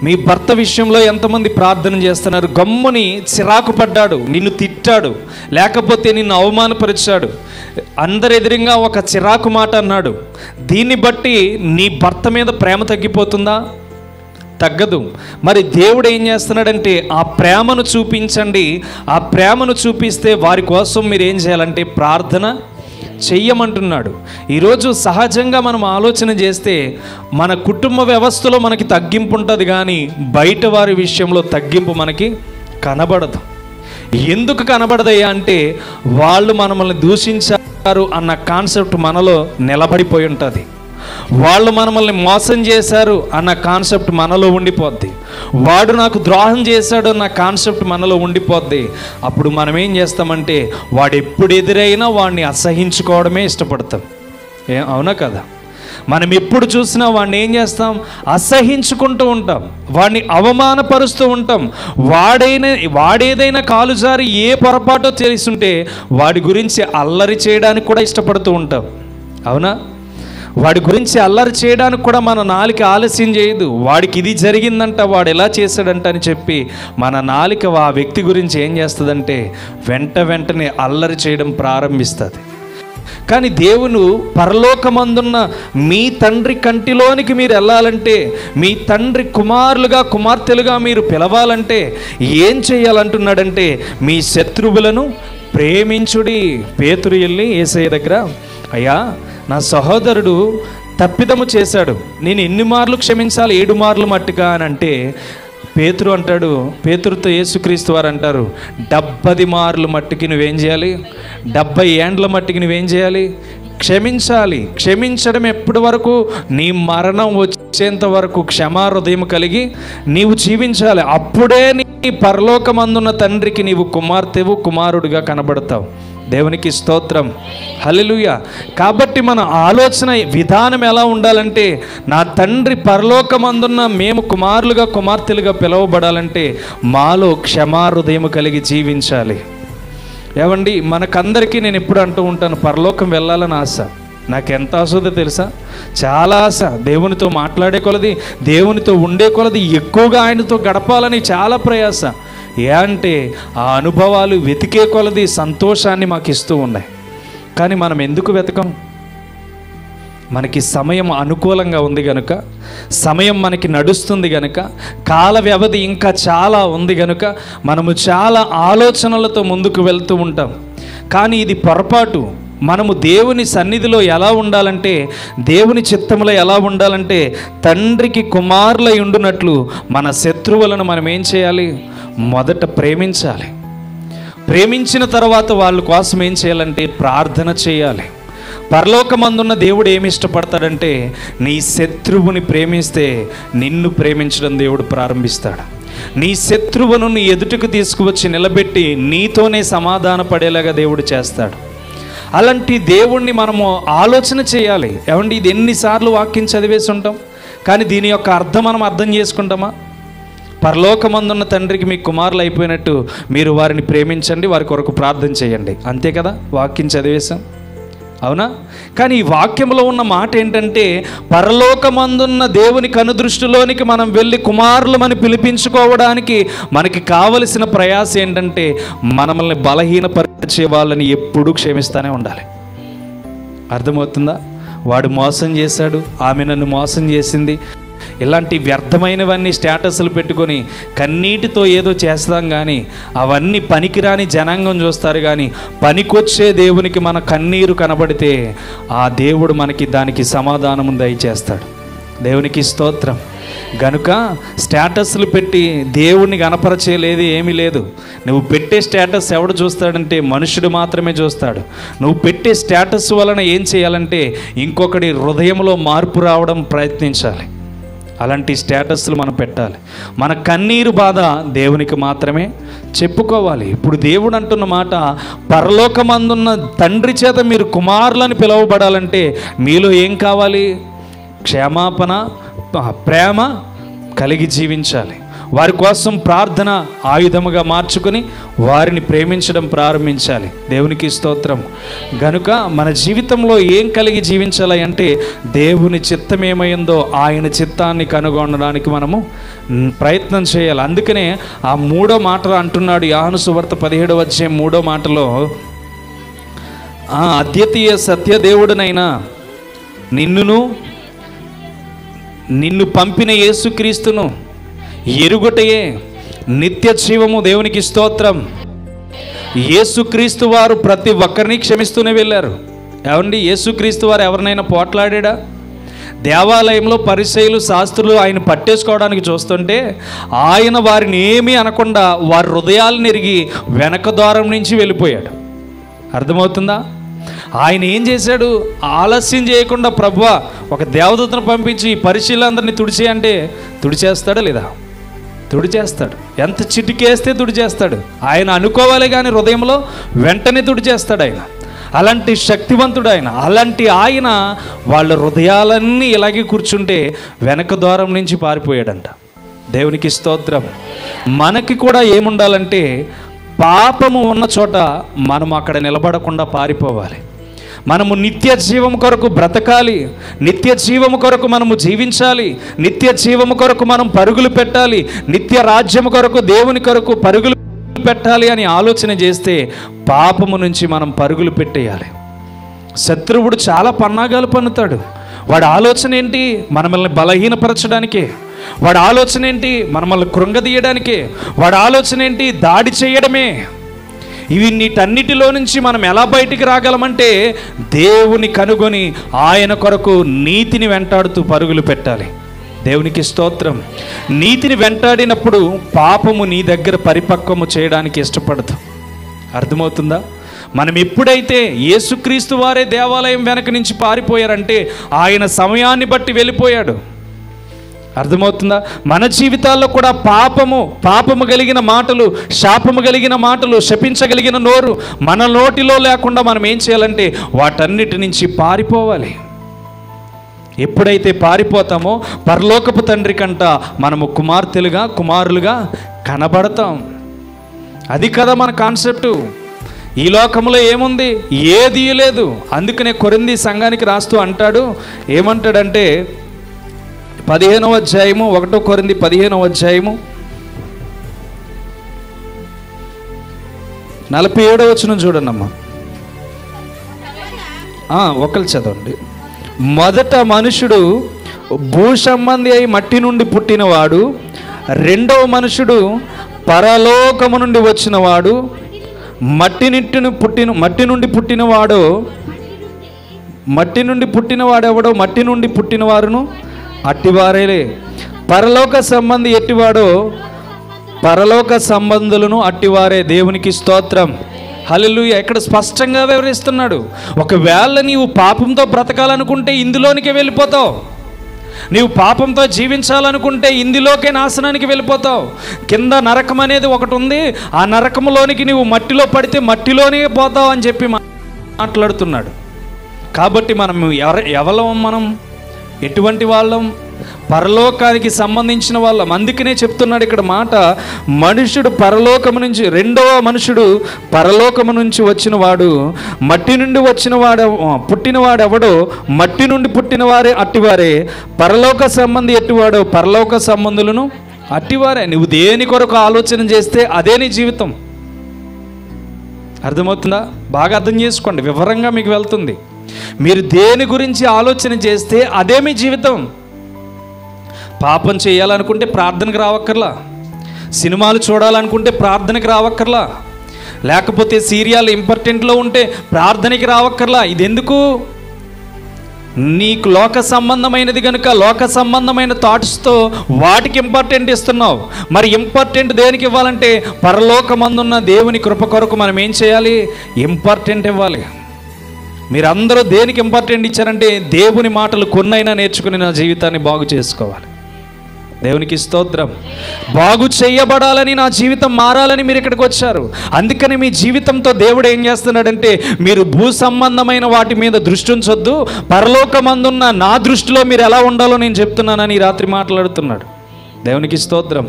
మీ భర్త విషయంలో ఎంతమంది ప్రార్థన చేస్తున్నారు? గమ్ముని చిరాకు పడ్డాడు, నిన్ను తిట్టాడు, లేకపోతే నిన్ను అవమానపరిచాడు, అందరి ఎదురుగా ఒక చిరాకు మాట అన్నాడు, దీన్ని బట్టి నీ భర్త మీద ప్రేమ తగ్గిపోతుందా? తగ్గదు. మరి దేవుడు ఏం చేస్తున్నాడంటే ఆ ప్రేమను చూపించండి. ఆ ప్రేమను చూపిస్తే వారి కోసం మీరు ఏం చేయాలంటే ప్రార్థన చెయ్యమంటున్నాడు. ఈరోజు సహజంగా మనం ఆలోచన చేస్తే మన కుటుంబ వ్యవస్థలో మనకి తగ్గింపు ఉంటుంది, కానీ బయట వారి విషయంలో తగ్గింపు మనకి కనబడదు. ఎందుకు కనబడదయ్యా అంటే వాళ్ళు మనల్ని దూషించారు అన్న కాన్సెప్ట్ మనలో నిలబడిపోయి ఉంటుంది. వాళ్ళు మనల్ని మోసం చేశారు అన్న కాన్సెప్ట్ మనలో ఉండిపోద్ది. వాడు నాకు ద్రోహం చేశాడు అన్న కాన్సెప్ట్ మనలో ఉండిపోద్ది. అప్పుడు మనం ఏం చేస్తామంటే వాడు ఎప్పుడు ఎదురైనా వాడిని అసహించుకోవడమే ఇష్టపడతాం. అవునా కదా? మనం ఎప్పుడు చూసినా వాడిని ఏం చేస్తాం? అసహించుకుంటూ ఉంటాం, వాడిని అవమానపరుస్తూ ఉంటాం. వాడేదైనా కాలు జారి ఏ పొరపాటో తెలుసుంటే వాడి గురించి అల్లరి చేయడానికి కూడా ఇష్టపడుతూ ఉంటాం. అవునా? వాడి గురించి అల్లరి చేయడానికి కూడా మన నాలుక ఆలస్యం చేయదు. వాడికి ఇది జరిగిందంట, వాడు ఎలా చేశాడంట అని చెప్పి మన నాలుక ఆ వ్యక్తి గురించి ఏం చేస్తుందంటే వెంటనే అల్లరి చేయడం ప్రారంభిస్తుంది. కానీ దేవుడు పరలోకమందున్న మీ తండ్రి కంటిలోనికి మీరు వెళ్ళాలంటే, మీ తండ్రి కుమారులుగా కుమార్తెలుగా మీరు పిలవాలంటే ఏం చేయాలంటున్నాడంటే మీ శత్రువులను ప్రేమించుడి. పేతురు వెళ్ళి యేసయ్య దగ్గర, అయ్యా నా సహోదరుడు తప్పిదము చేశాడు, నేను ఎన్ని మార్లు క్షమించాలి? 7 మార్లు మట్టుగా అని అంటే పేతురు అంటాడు, పేతురుతో యేసుక్రీస్తు వారు అంటారు, 70 మార్లు మట్టుకి నువ్వేం చేయాలి? 70 ఏండ్ల మట్టుకి నువ్వేం చేయాలి? క్షమించాలి. క్షమించడం ఎప్పటి వరకు? నీ మరణం వచ్చేంత వరకు క్షమా హృదయం కలిగి నీవు జీవించాలి. అప్పుడే నీ పరలోకమందున్న తండ్రికి నీవు కుమార్తెవు కుమారుడిగా కనబడతావు. దేవునికి స్తోత్రం, హల్లెలూయా. కాబట్టి మన ఆలోచన విధానం ఎలా ఉండాలంటే, నా తండ్రి పరలోకమందున్న మేము కుమారులుగా కుమార్తెలుగా పిలువబడాలంటే మాలో క్షమా హృదయం కలిగి జీవించాలి. ఏమండి, మనకందరికీ నేను ఎప్పుడు అంటూ ఉంటాను, పరలోకం వెళ్ళాలని ఆశ. నాకెంత ఆశదో తెలుసా? చాలా ఆశ. దేవునితో మాట్లాడే కొలది, దేవునితో ఉండే కొలది, ఎక్కువగా ఆయనతో గడపాలని చాలా ప్రయాస. ఏ అంటే ఆ అనుభవాలు వెతికే కొలది సంతోషాన్ని మాకు ఇస్తూ ఉన్నాయి. కానీ మనం ఎందుకు వెతకం? మనకి సమయం అనుకూలంగా ఉంది కనుక, సమయం మనకి నడుస్తుంది కనుక, కాల వ్యవధి ఇంకా చాలా ఉంది కనుక మనము చాలా ఆలోచనలతో ముందుకు వెళ్తూ ఉంటాం. కానీ ఇది పొరపాటు. మనము దేవుని సన్నిధిలో ఎలా ఉండాలంటే, దేవుని చిత్తంలో ఎలా ఉండాలంటే, తండ్రికి కుమారులై ఉండునట్లు మన శత్రువులను మనం ఏం చేయాలి? మొదట ప్రేమించాలి. ప్రేమించిన తర్వాత వాళ్ళ కోసం ఏం చేయాలంటే ప్రార్థన చేయాలి. పరలోకమందున్న దేవుడు ఏమి ఇష్టపడతాడంటే, నీ శత్రువుని ప్రేమిస్తే నిన్ను ప్రేమించడం దేవుడు ప్రారంభిస్తాడు. నీ శత్రువును నీ ఎదుటకు తీసుకువచ్చి నిలబెట్టి నీతోనే సమాధాన పడేలాగా దేవుడు చేస్తాడు. అలాంటి దేవుణ్ణి మనము ఆలోచన చేయాలి. ఏమండి, ఇది ఎన్నిసార్లు వాక్యం చదివేసి ఉంటాం, కానీ దీని యొక్క అర్థం మనం అర్థం చేసుకుంటామా? పరలోకమందున్న తండ్రికి మీ కుమారులు అయిపోయినట్టు మీరు వారిని ప్రేమించండి, వారి కొరకు ప్రార్థన చేయండి, అంతే కదా వాక్యం చదివేశాం. అవునా? కానీ ఈ వాక్యంలో ఉన్న మాట ఏంటంటే, పరలోకమందున్న దేవుని కనుదృష్టిలోనికి మనం వెళ్ళి కుమారులమని పిలిపించుకోవడానికి మనకి కావలసిన ప్రయాస ఏంటంటే, మనల్ని బలహీనపరిచే వాళ్ళని ఎప్పుడూ క్షమిస్తూనే ఉండాలి. అర్థమవుతుందా? వాడు మోసం చేశాడు, ఆమె నన్ను మోసం చేసింది, ఇలాంటి వ్యర్థమైనవన్నీ స్టేటస్లు పెట్టుకొని కన్నీటితో ఏదో చేస్తాం. కానీ అవన్నీ పనికిరాని జనాంగం చూస్తారు. కానీ పనికొచ్చే దేవునికి మన కన్నీరు కనబడితే ఆ దేవుడు మనకి దానికి సమాధానం దయచేస్తాడు. దేవునికి స్తోత్రం. గనుక స్టేటస్లు పెట్టి దేవుణ్ణి కనపరచేలేదు ఏమీ లేదు. నువ్వు పెట్టే స్టేటస్ ఎవడు చూస్తాడంటే మనుషుడు మాత్రమే చూస్తాడు. నువ్వు పెట్టే స్టేటస్ వలన ఏం చేయాలంటే ఇంకొకటి హృదయంలో మార్పు రావడం ప్రయత్నించాలి. అలాంటి స్టేటస్లు మనం పెట్టాలి. మన కన్నీరు బాధ దేవునికి మాత్రమే చెప్పుకోవాలి. ఇప్పుడు దేవుడు అంటున్న మాట, పరలోకమందున్న తండ్రి చేత మీరు కుమారులని పిలువబడాలంటే మీలో ఏం కావాలి? క్షమాపణ, ప్రేమ కలిగి జీవించాలి. వారి కోసం ప్రార్థన ఆయుధముగా మార్చుకొని వారిని ప్రేమించడం ప్రారంభించాలి. దేవునికి స్తోత్రం. గనుక మన జీవితంలో ఏం కలిగి జీవించాలి అంటే, దేవుని చిత్తం ఏమైందో ఆయన చిత్తాన్ని కనుగొనడానికి మనము ప్రయత్నం చేయాలి. అందుకనే ఆ 3వ మాట అంటున్నాడు యోహాను సువార్త 17వ అధ్యాయం 3వ మాటలో, అద్వితీయ సత్యదేవుడనైనా నిన్ను పంపిన యేసుక్రీస్తును ఎరుగుటయే నిత్య జీవము. దేవునికి స్తోత్రం. యేసుక్రీస్తు వారు ప్రతి ఒక్కరిని క్షమిస్తూనే వెళ్ళారు. ఏమండి, యేసుక్రీస్తు వారు ఎవరినైనా పోట్లాడా? దేవాలయంలో పరిసయ్యులు శాస్త్రులు ఆయన పట్టేసుకోవడానికి చూస్తుంటే ఆయన వారిని ఏమీ అనకుండా వారి హృదయాలను ఎరిగి వెనక ద్వారం నుంచి వెళ్ళిపోయాడు. అర్థమవుతుందా? ఆయన ఏం చేశాడు? ఆలస్యం చేయకుండా ప్రభువా ఒక దేవదూతను పంపించి ఈ పరిశీలందరినీ తుడిచే అంటే తుడిచేస్తాడా లేదా? తుడిచేస్తాడు. ఎంత చిటికేస్తే తుడిచేస్తాడు. ఆయన అనుకోవాలి కానీ హృదయంలో వెంటనే తుడిచేస్తాడు ఆయన. అలాంటి శక్తివంతుడు ఆయన. అలాంటి ఆయన వాళ్ళ హృదయాలన్నీ ఇలాగే కూర్చుంటే వెనక ద్వారం నుంచి పారిపోయాడంట. దేవునికి స్తోత్రం. మనకి కూడా ఏముండాలంటే పాపము ఉన్న చోట మనం అక్కడ నిలబడకుండా పారిపోవాలి. మనము నిత్య జీవము కొరకు బ్రతకాలి. నిత్య జీవము కొరకు మనము జీవించాలి. నిత్య జీవము కొరకు మనం పరుగులు పెట్టాలి. నిత్య రాజ్యము కొరకు దేవుని కొరకు పరుగులు పెట్టాలి అని ఆలోచన చేస్తే పాపము నుంచి మనం పరుగులు పెట్టేయాలి. శత్రువుడు చాలా పన్నాగాలు పన్నుతాడు. వాడి ఆలోచన ఏంటి? మనల్ని బలహీనపరచడానికే. వాడి ఆలోచన ఏంటి? మనల్ని కృంగదీయడానికే. వాడి ఆలోచన ఏంటి? దాడి చేయడమే. వీటన్నిటిలో నుంచి మనం ఎలా బయటికి రాగలమంటే దేవుని కనుగొని ఆయన కొరకు నీతిని వెంటాడుతూ పరుగులు పెట్టాలి. దేవునికి స్తోత్రం. నీతిని వెంటాడినప్పుడు పాపము నీ దగ్గర పరిపక్వము చేయడానికి ఇష్టపడదు. అర్థమవుతుందా? మనం ఎప్పుడైతే యేసుక్రీస్తు వారే దేవాలయం వెనక నుంచి పారిపోయారంటే ఆయన సమయాన్ని బట్టి వెళ్ళిపోయాడు. అర్థమవుతుందా? మన జీవితాల్లో కూడా పాపము కలిగిన మాటలు, శాపము కలిగిన మాటలు, శపించగలిగిన నోరు మన నోటిలో లేకుండా మనం ఏం చేయాలంటే వాటన్నిటి నుంచి పారిపోవాలి. ఎప్పుడైతే పారిపోతామో పరలోకపు తండ్రి కంట మనము కుమారులుగా కనబడతాం. అది కదా మన కాన్సెప్టు. ఈ లోకంలో ఏముంది? ఏదీ లేదు. అందుకనే కొరింథీ సంఘానికి రాస్తూ అంటాడు, ఏమంటాడంటే 15వ అధ్యాయము 1 కొరింథీ 15వ అధ్యాయము 47వ వచనం చూడండి అమ్మా. ఒకళ్ళు చదవండి. మొదట మనుషుడు భూ సంబంధి అయి మట్టి నుండి పుట్టినవాడు, రెండవ మనుషుడు పరలోకము నుండి వచ్చినవాడు. మట్టి నుండి పుట్టినవాడెవడో మట్టి నుండి పుట్టినవారును అట్టివారేలే. పరలోక సంబంధి ఎట్టివాడో పరలోక సంబంధులను అట్టివారే. దేవునికి స్తోత్రం. హల్లెలూయా. ఇక్కడ స్పష్టంగా వివరిస్తున్నాడు. ఒకవేళ నీవు పాపంతో బ్రతకాలనుకుంటే ఇందులోనికే వెళ్ళిపోతావు. నీవు పాపంతో జీవించాలనుకుంటే ఇందులోకే నాశనానికి వెళ్ళిపోతావు. కింద నరకం అనేది ఒకటి ఉంది. ఆ నరకంలోనికి నీవు మట్టిలో పడితే మట్టిలోనే పోతావు అని చెప్పి మాట్లాడుతున్నాడు. కాబట్టి మనం ఎటువంటి వాళ్ళం? పరలోకానికి సంబంధించిన వాళ్ళం. అందుకనే చెప్తున్నాడు ఇక్కడ మాట, మనుషుడు పరలోకము నుంచి, రెండవ మనుషుడు పరలోకము నుంచి వచ్చినవాడు, మట్టి నుండి పుట్టినవాడెవడో మట్టి నుండి పుట్టినవారే అట్టివారే. పరలోక సంబంధి ఎట్టివాడో పరలోక సంబంధులను అట్టివారే. నువ్వు దేని కొరకు ఆలోచన చేస్తే అదే నీ జీవితం. అర్థమవుతుందా? బాగా అర్థం చేసుకోండి, వివరంగా మీకు వెళ్తుంది. మీరు దేని గురించి ఆలోచన చేస్తే అదే మీ జీవితం. పాపం చేయాలనుకుంటే ప్రార్థనకు రావక్కర్లా, సినిమాలు చూడాలనుకుంటే ప్రార్థనకి రావక్కర్లా, లేకపోతే సీరియల్ ఇంపార్టెంట్లో ఉంటే ప్రార్థనకి రావక్కర్లా. ఇది ఎందుకు? నీకు లోక సంబంధమైనది కనుక లోక సంబంధమైన థాట్స్తో వాటికి ఇంపార్టెంట్ ఇస్తున్నావు. మరి ఇంపార్టెంట్ దేనికి ఇవ్వాలంటే పరలోకమందున్న దేవుని కృప కొరకు మనం ఏం చేయాలి? ఇంపార్టెంట్ ఇవ్వాలి. మీరందరూ దేనికి ఇంపార్టెంట్ ఇచ్చారంటే దేవుని మాటలు కొన్నైనా నేర్చుకుని నా జీవితాన్ని బాగు చేసుకోవాలి. దేవునికి స్తోత్రం. బాగు చేయబడాలని, నా జీవితం మారాలని మీరు ఇక్కడికి వచ్చారు. అందుకని మీ జీవితంతో దేవుడు ఏం చేస్తున్నాడంటే మీరు భూ సంబంధమైన వాటి మీద దృష్టి ఉంచొద్దు, పరలోకమందున్న నా దృష్టిలో మీరు ఎలా ఉండాలో నేను చెప్తున్నానని రాత్రి మాట్లాడుతున్నాడు. దేవునికి స్తోత్రం.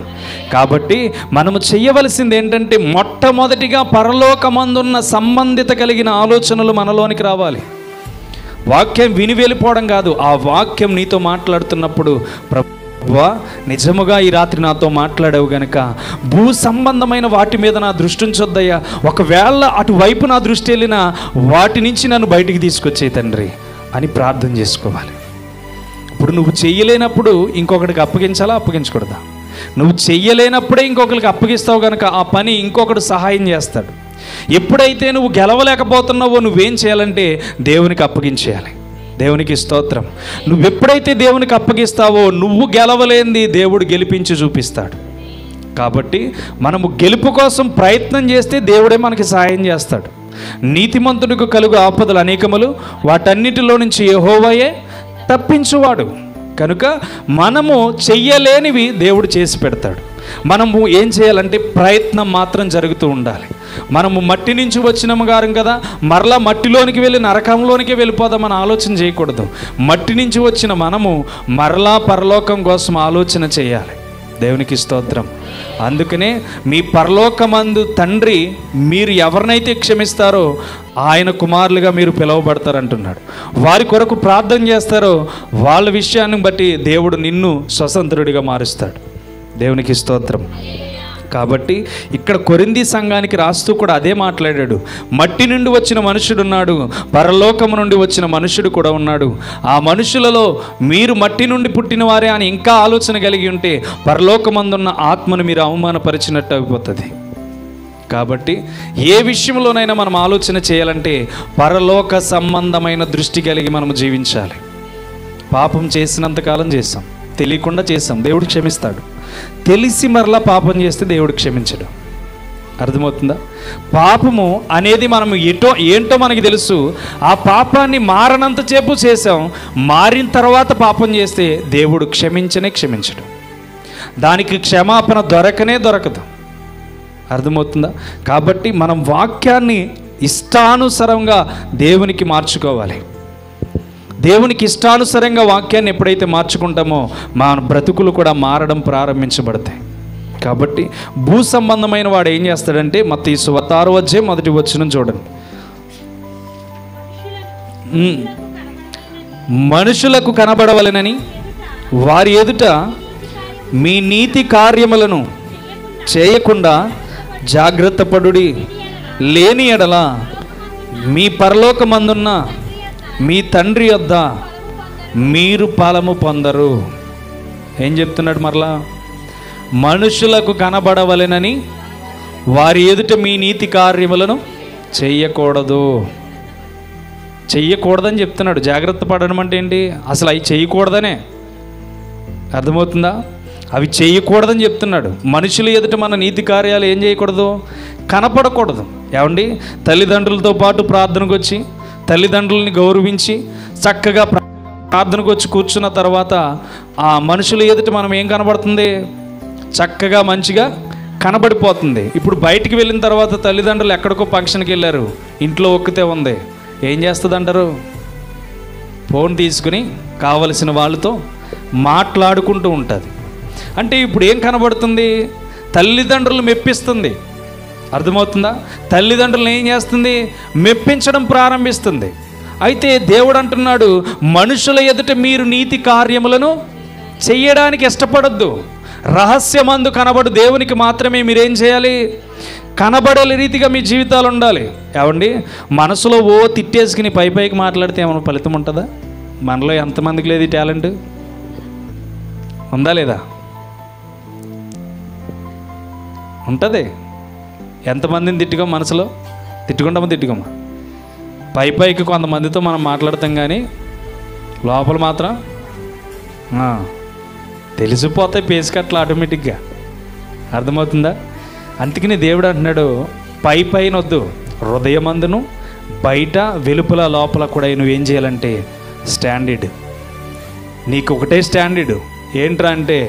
కాబట్టి మనము చెయ్యవలసింది ఏంటంటే మొట్టమొదటిగా పరలోకమందున్న సంబంధిత కలిగిన ఆలోచనలు మనలోనికి రావాలి. వాక్యం విని వెళ్ళిపోవడం కాదు. ఆ వాక్యం నీతో మాట్లాడుతున్నప్పుడు ప్రభువా నిజముగా ఈ రాత్రి నాతో మాట్లాడావు గనక భూ సంబంధమైన వాటి మీద నా దృష్టి ఉంచొద్దయ్యా. ఒకవేళ అటువైపు నా దృష్టి వెళ్ళినా వాటి నుంచి నన్ను బయటికి తీసుకొచ్చే తండ్రి అని ప్రార్థన చేసుకోవాలి. ఇప్పుడు నువ్వు చెయ్యలేనప్పుడు ఇంకొకటికి అప్పగించాలా, అప్పగించకూడదా? నువ్వు చెయ్యలేనప్పుడే ఇంకొకరికి అప్పగిస్తావు కనుక ఆ పని ఇంకొకటి సహాయం చేస్తాడు. ఎప్పుడైతే నువ్వు గెలవలేకపోతున్నావో నువ్వేం చేయాలంటే దేవునికి అప్పగించేయాలి. దేవునికి స్తోత్రం. నువ్వెప్పుడైతే దేవునికి అప్పగిస్తావో నువ్వు గెలవలేంది దేవుడు గెలిపించి చూపిస్తాడు. కాబట్టి మనము గెలుపు కోసం ప్రయత్నం చేస్తే దేవుడే మనకి సహాయం చేస్తాడు. నీతిమంతునికి కలుగు ఆపదలు అనేకములు, వాటన్నిటిలో నుంచి యెహోవాయే తప్పించువాడు. కనుక మనము చెయ్యలేనివి దేవుడు చేసి పెడతాడు. మనము ఏం చేయాలంటే ప్రయత్నం మాత్రం జరుగుతూ ఉండాలి. మనము మట్టి నుంచి వచ్చినాము గారం కదా, మరలా మట్టిలోనికి వెళ్ళి నరకంలోనికి వెళ్ళిపోదామని ఆలోచన చేయకూడదు. మట్టి నుంచి వచ్చిన మనము మరలా పరలోకం కోసం ఆలోచన చేయాలి. దేవునికి స్తోత్రం. అందుకనే మీ పరలోకమందు తండ్రి మీరు ఎవరినైతే క్షమిస్తారో ఆయన కుమారులుగా మీరు పిలువబడతారంటున్నాడు. వారి కొరకు ప్రార్థన చేస్తారో వాళ్ళ విషయాన్ని బట్టి దేవుడు నిన్ను స్వతంత్రుడిగా మారుస్తాడు. దేవునికి స్తోత్రం. కాబట్టి ఇక్కడ కొరింథీ సంఘానికి రాస్తూ కూడా అదే మాట్లాడాడు. మట్టి నుండి వచ్చిన మనుషుడు ఉన్నాడు, పరలోకము నుండి వచ్చిన మనుషుడు కూడా ఉన్నాడు. ఆ మనుషులలో మీరు మట్టి నుండి పుట్టిన వారే అని ఇంకా ఆలోచన కలిగి ఉంటే పరలోకమందున్న ఆత్మను మీరు అవమానపరిచినట్టు అయిపోతుంది. కాబట్టి ఏ విషయంలోనైనా మనం ఆలోచన చేయాలంటే పరలోక సంబంధమైన దృష్టి కలిగి మనం జీవించాలి. పాపం చేసినంతకాలం చేస్తాం, తెలియకుండా చేస్తాం, దేవుడు క్షమిస్తాడు. తెలిసి మరలా పాపం చేస్తే దేవుడు క్షమించడు. అర్థమవుతుందా? పాపము అనేది మనం ఏంటో మనకి తెలుసు. ఆ పాపాన్ని మారనంతసేపు చేసాం, మారిన తర్వాత పాపం చేస్తే దేవుడు క్షమించడు. దానికి క్షమాపణ దొరకదు. అర్థమవుతుందా? కాబట్టి మనం వాక్యాన్ని ఇష్టానుసారంగా దేవునికి మార్చుకోవాలి. దేవునికి ఇష్టానుసారంగా వాక్యాన్ని ఎప్పుడైతే మార్చుకుంటామో మన బ్రతుకులు కూడా మారడం ప్రారంభించబడతాయి. కాబట్టి భూ సంబంధమైన వాడు ఏం చేస్తాడంటే మత్తయి సువార్త 6వ అధ్యాయం 1వ వచనం చూడండి. మనుషులకు కనబడవలెనని వారి ఎదుట మీ నీతి కార్యములను చేయకుండా జాగ్రత్త పడుడి. లేని ఎడల మీ పరలోకమందున్న మీ తండ్రి యొద్ద మీరు ఫలము పొందరు. ఏం చెప్తున్నాడు మరలా? మనుషులకు కనబడవలెనని వారి ఎదుట మీ నీతి కార్యములను చెయ్యకూడదని చెప్తున్నాడు. జాగ్రత్త పడడం అంటే ఏంటి? అసలు అవి చేయకూడదనే. అర్థమవుతుందా? అవి చేయకూడదని చెప్తున్నాడు. మనుషుల ఎదుట మన నీతి కార్యాలు ఏం చేయకూడదు? కనపడకూడదు. ఏమండి, తల్లిదండ్రులతో పాటు ప్రార్థనకు వచ్చి తల్లిదండ్రులని గౌరవించి చక్కగా ప్రార్థనకు వచ్చి కూర్చున్న తర్వాత ఆ మనుషుల ఎదుట మనం ఏం కనబడుతుంది? చక్కగా మంచిగా కనబడిపోతుంది. ఇప్పుడు బయటికి వెళ్ళిన తర్వాత తల్లిదండ్రులు ఎక్కడికో ఫంక్షన్కి వెళ్ళారు, ఇంట్లో ఒక్కతే ఉంది, ఏం చేస్తుంది అంటారు? ఫోన్ తీసుకుని కావలసిన వాళ్ళతో మాట్లాడుకుంటూ ఉంటుంది. అంటే ఇప్పుడు ఏం కనబడుతుంది? తల్లిదండ్రులు మెప్పిస్తుంది. అర్థమవుతుందా? తల్లిదండ్రులను ఏం చేస్తుంది? మెప్పించడం ప్రారంభిస్తుంది. అయితే దేవుడు అంటున్నాడు, మనుషుల ఎదుట మీరు నీతి కార్యములను చెయ్యడానికి ఇష్టపడద్దు. రహస్యమందు కనబడు దేవునికి మాత్రమే మీరేం చేయాలి? కనబడే రీతిగా మీ జీవితాలు ఉండాలి. ఏమండి, మనసులో తిట్టేసుకుని పైకి మాట్లాడితే ఏమైనా ఫలితం ఉంటుందా? మనలో ఎంతమందికి లేదు ఈ టాలెంట్? ఉందా లేదా? ఉంటుంది. ఎంతమందిని మనసులో తిట్టుకోమా. పైకి కొంతమందితో మనం మాట్లాడతాం, కానీ లోపల మాత్రం తెలిసిపోతాయి పేసుకట్లు ఆటోమేటిక్గా. అర్థమవుతుందా? అందుకని దేవుడు అంటున్నాడు, పైన వద్దు, హృదయమందును బయట వెలుపల లోపల కూడా నువ్వేం చేయాలంటే స్టాండర్డ్. నీకు ఒకటే స్టాండర్డ్. ఏంట్రా అంటే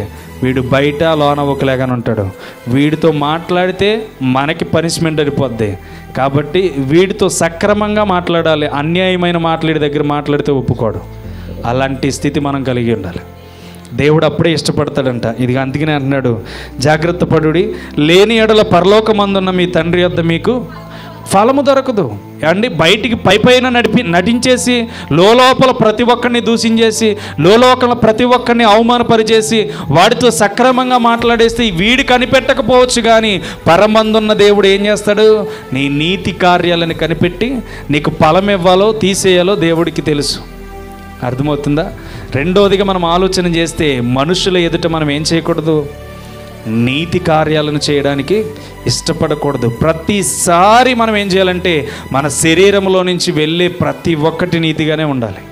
వీడు బయట లోన ఒకలాగానే ఉంటాడు, వీడితో మాట్లాడితే మనకి పనిష్మెంట్ అయిపోద్ది, కాబట్టి వీడితో సక్రమంగా మాట్లాడాలి. అన్యాయమైన మాట్లాడి దగ్గర మాట్లాడితే ఒప్పుకోడు. అలాంటి స్థితి మనం కలిగి ఉండాలి. దేవుడు అప్పుడే ఇష్టపడతాడంట. ఇది అందుకనే అంటున్నాడు, జాగ్రత్త పడుడి, లేని ఎడల పరలోకమందున్న మీ తండ్రి యొద్ద మీకు ఫలము దొరకదు. అండి, బయటికి పైన నటించేసి లోపల ప్రతి ఒక్కరిని దూషించేసి లోపల ప్రతి ఒక్కరిని అవమానపరిచేసి వాడితో సక్రమంగా మాట్లాడేస్తే వీడి కనిపెట్టకపోవచ్చు, కానీ పరమందున్న దేవుడు ఏం చేస్తాడు? నీ నీతి కార్యాలను కనిపెట్టి నీకు ఫలం ఇవ్వాలో తీసేయాలో దేవుడికి తెలుసు. అర్థమవుతుందా? రెండోదిగా మనం ఆలోచన చేస్తే మనుషుల ఎదుట మనం ఏం చేయకూడదు? నీతి కార్యాలను చేయడానికి ఇష్టపడకూడదు. ప్రతిసారి మనం ఏం చేయాలంటే మన శరీరంలో నుంచి వెళ్ళే ప్రతి ఒక్కటి నీతిగానే ఉండాలి.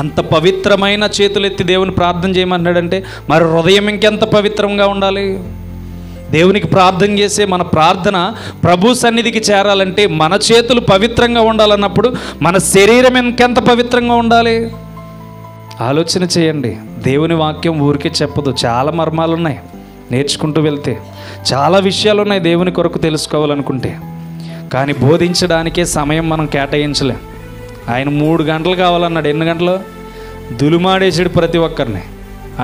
అంత పవిత్రమైన చేతులెత్తి దేవుని ప్రార్థన చేయమన్నాడంటే మరి హృదయం ఇంకెంత పవిత్రంగా ఉండాలి? దేవునికి ప్రార్థన చేసే మన ప్రార్థన ప్రభు సన్నిధికి చేరాలంటే మన చేతులు పవిత్రంగా ఉండాలన్నప్పుడు మన శరీరం ఇంకెంత పవిత్రంగా ఉండాలి? ఆలోచన చేయండి. దేవుని వాక్యం ఊరికే చెప్పదు. చాలా మర్మాలు ఉన్నాయి, నేర్చుకుంటూ వెళ్తే చాలా విషయాలు ఉన్నాయి దేవుని కొరకు తెలుసుకోవాలనుకుంటే. కానీ బోధించడానికే సమయం మనం కేటాయించలేం. ఆయన 3 గంటలు కావాలన్నాడు. ఎన్ని గంటలు? దులుమాడేసాడు ప్రతి ఒక్కరిని.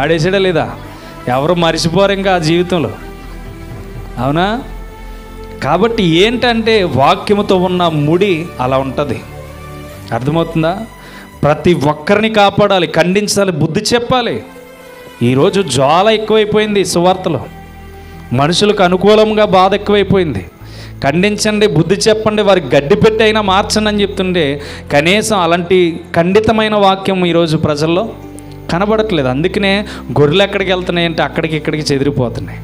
ఆడేసాడా లేదా? ఎవరు మర్చిపోరు ఇంకా ఆ జీవితంలో, అవునా? కాబట్టి ఏంటంటే వాక్యముతో ఉన్న ముడి అలా ఉంటుంది. అర్థమవుతుందా? ప్రతి ఒక్కరిని కాపాడాలి, ఖండించాలి, బుద్ధి చెప్పాలి. ఈరోజు జ్వాల ఎక్కువైపోయింది సువార్తలో, మనుషులకు అనుకూలంగా బాధ ఎక్కువైపోయింది. ఖండించండి, బుద్ధి చెప్పండి, వారికి గడ్డి పెట్టి అయినా మార్చండి అని చెప్తుండే కనీసం అలాంటి ఖండితమైన వాక్యం ఈరోజు ప్రజల్లో కనబడట్లేదు. అందుకనే గొర్రెలు ఎక్కడికి వెళ్తున్నాయంటే అక్కడికి ఇక్కడికి చెదిరిపోతున్నాయి.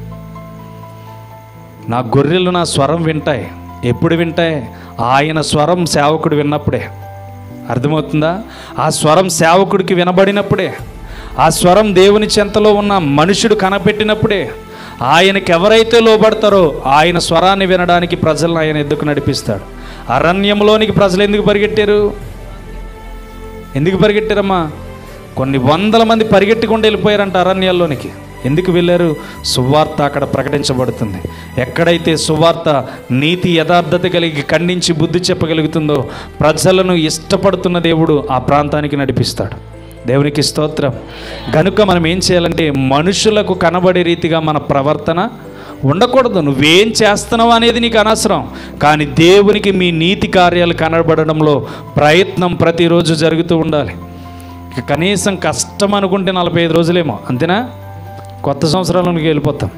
నా గొర్రెలు నా స్వరం వింటాయి. ఎప్పుడు వింటాయి? ఆయన స్వరం సేవకుడు విన్నప్పుడే. అర్థమవుతుందా? ఆ స్వరం సేవకుడికి వినబడినప్పుడే, ఆ స్వరం దేవుని చెంతలో ఉన్న మనుషుడు కనపెట్టినప్పుడే, ఆయనకి ఎవరైతే లోబడతారో ఆయన స్వరాన్ని వినడానికి ప్రజలను ఆయన ఎందుకు నడిపిస్తాడు. అరణ్యంలోనికి ప్రజలు ఎందుకు పరిగెట్టారు? ఎందుకు పరిగెట్టారమ్మా? కొన్ని వందల మంది పరిగెట్టుకుంటూ వెళ్ళిపోయారంట అరణ్యాల్లోనికి. ఎందుకు వెళ్ళారు? సువార్త అక్కడ ప్రకటించబడుతుంది. ఎక్కడైతే సువార్త నీతి యథార్థత కలిగి ఖండించి బుద్ధి చెప్పగలుగుతుందో ప్రజలను ఇష్టపడుతున్న దేవుడు ఆ ప్రాంతానికి నడిపిస్తాడు. దేవునికి స్తోత్రం. గనుక మనం ఏం చేయాలంటే మనుషులకు కనబడే రీతిగా మన ప్రవర్తన ఉండకూడదు. నువ్వేం చేస్తున్నావు అనేది నీకు అనవసరం, కానీ దేవునికి మీ నీతి కార్యాలు కనబడడంలో ప్రయత్నం ప్రతిరోజు జరుగుతూ ఉండాలి. కనీసం కష్టం అనుకుంటే 45 రోజులేమో, అంతేనా? కొత్త సంవత్సరాలకు వెళ్ళిపోతాం.